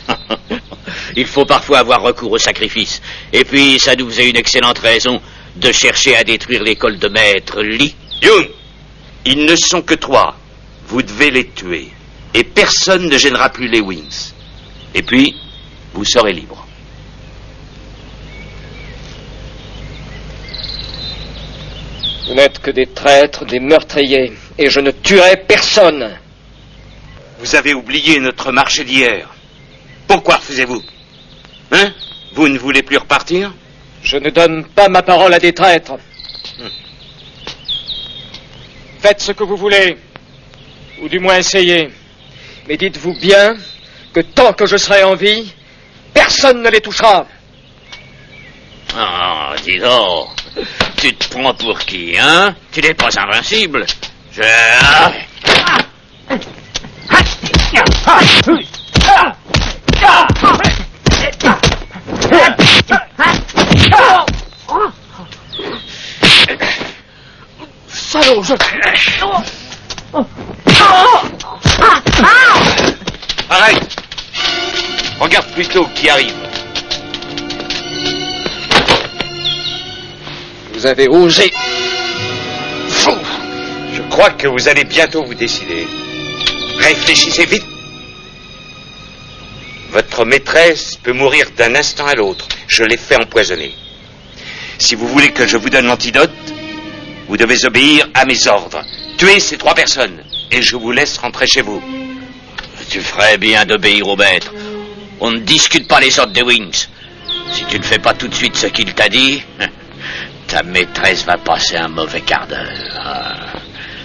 Il faut parfois avoir recours au sacrifice. Et puis, ça nous faisait une excellente raison de chercher à détruire l'école de Maître Lee. Young, ils ne sont que 3. Vous devez les tuer. Et personne ne gênera plus les Wings. Et puis, vous serez libre. Vous n'êtes que des traîtres, des meurtriers, et je ne tuerai personne. Vous avez oublié notre marché d'hier. Pourquoi refusez-vous? Hein? Vous ne voulez plus repartir? Je ne donne pas ma parole à des traîtres. Faites ce que vous voulez, ou du moins essayez. Mais dites-vous bien que tant que je serai en vie, personne ne les touchera. Ah, dis donc, tu te prends pour qui, hein? Tu n'es pas invincible. Salaud, Arrête! Regarde plutôt qui arrive. Vous avez osé. Fou! Je crois que vous allez bientôt vous décider. Réfléchissez vite. Votre maîtresse peut mourir d'un instant à l'autre. Je l'ai fait empoisonner. Si vous voulez que je vous donne l'antidote, vous devez obéir à mes ordres. Tuez ces 3 personnes et je vous laisse rentrer chez vous. Tu ferais bien d'obéir au maître. On ne discute pas les ordres des Wings. Si tu ne fais pas tout de suite ce qu'il t'a dit, ta maîtresse va passer un mauvais quart d'heure. Ah,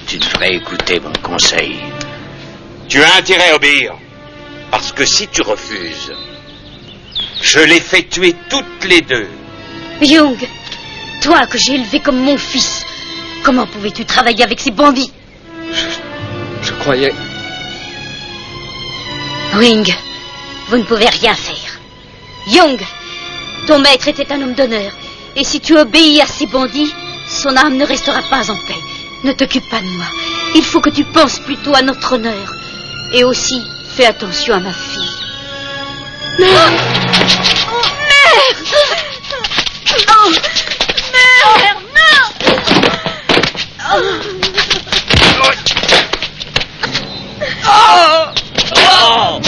tu devrais écouter mon conseil. Tu as intérêt à obéir. Parce que si tu refuses, je les fais tuer toutes les 2. Young, toi que j'ai élevé comme mon fils, comment pouvais-tu travailler avec ces bandits? Je croyais... Wing, vous ne pouvez rien faire. Young, ton maître était un homme d'honneur. Et si tu obéis à ces bandits, son âme ne restera pas en paix. Ne t'occupe pas de moi. Il faut que tu penses plutôt à notre honneur. Et aussi, fais attention à ma fille. Mère! Oh, mère! Oh, mère! Non! Oh. Oh! Oh!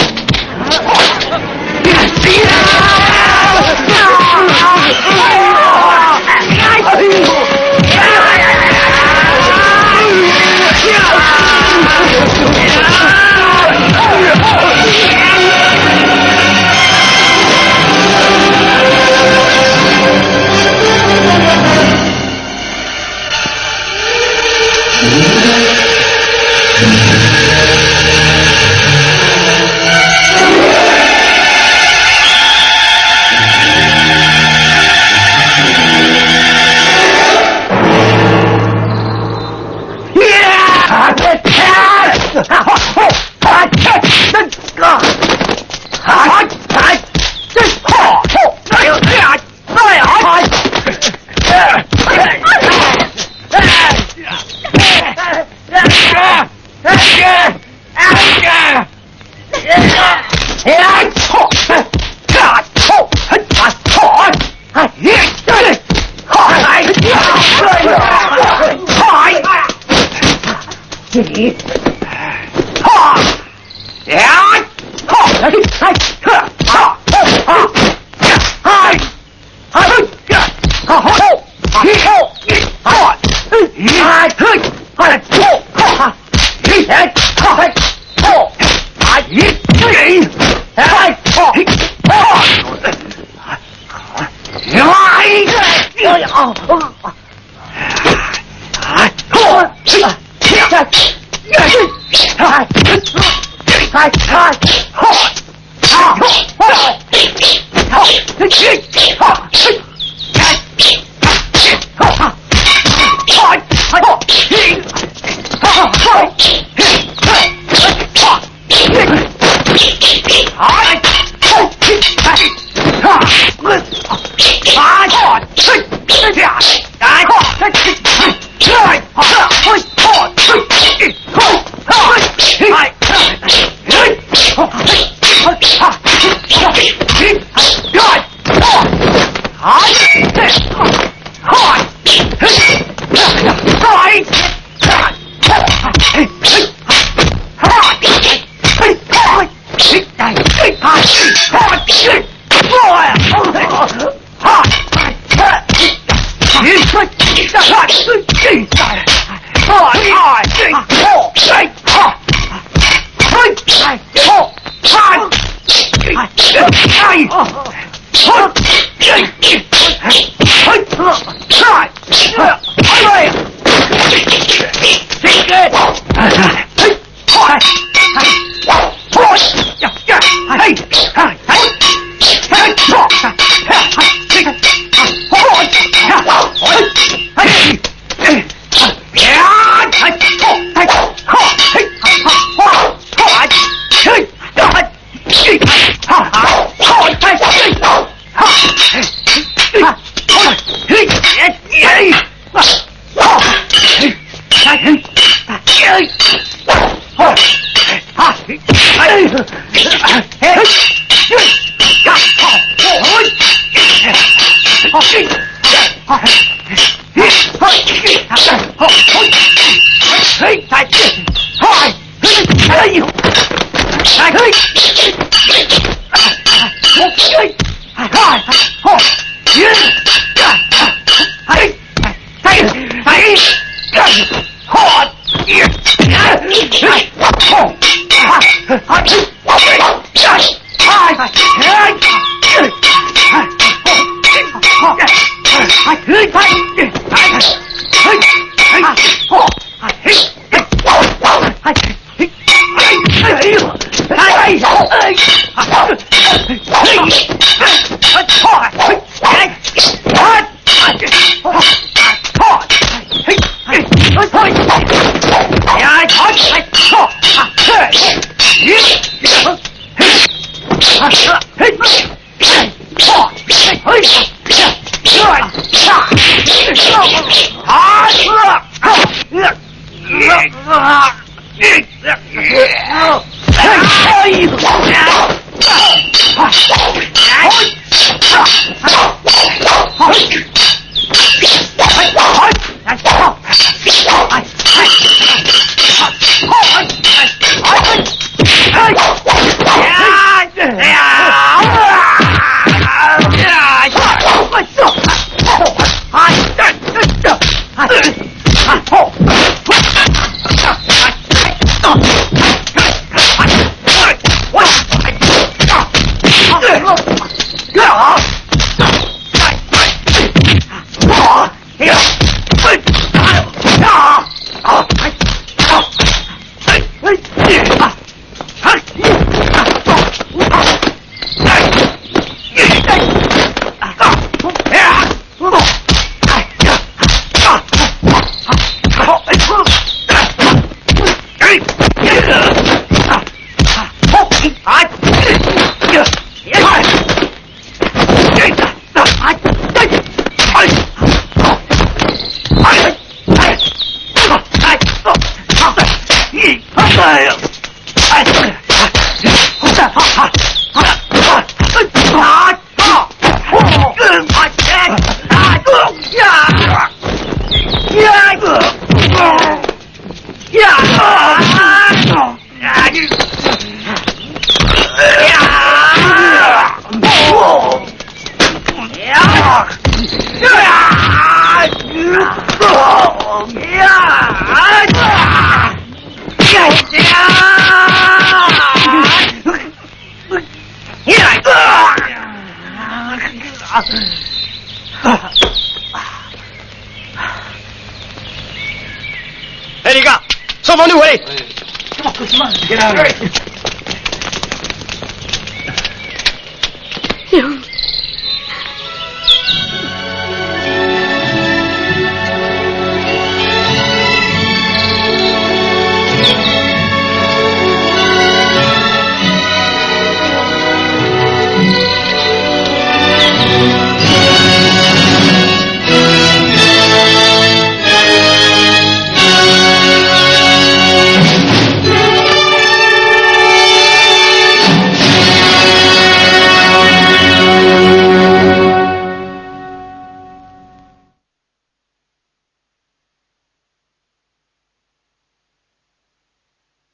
Hé les gars, sauvons-nous, allez! Et on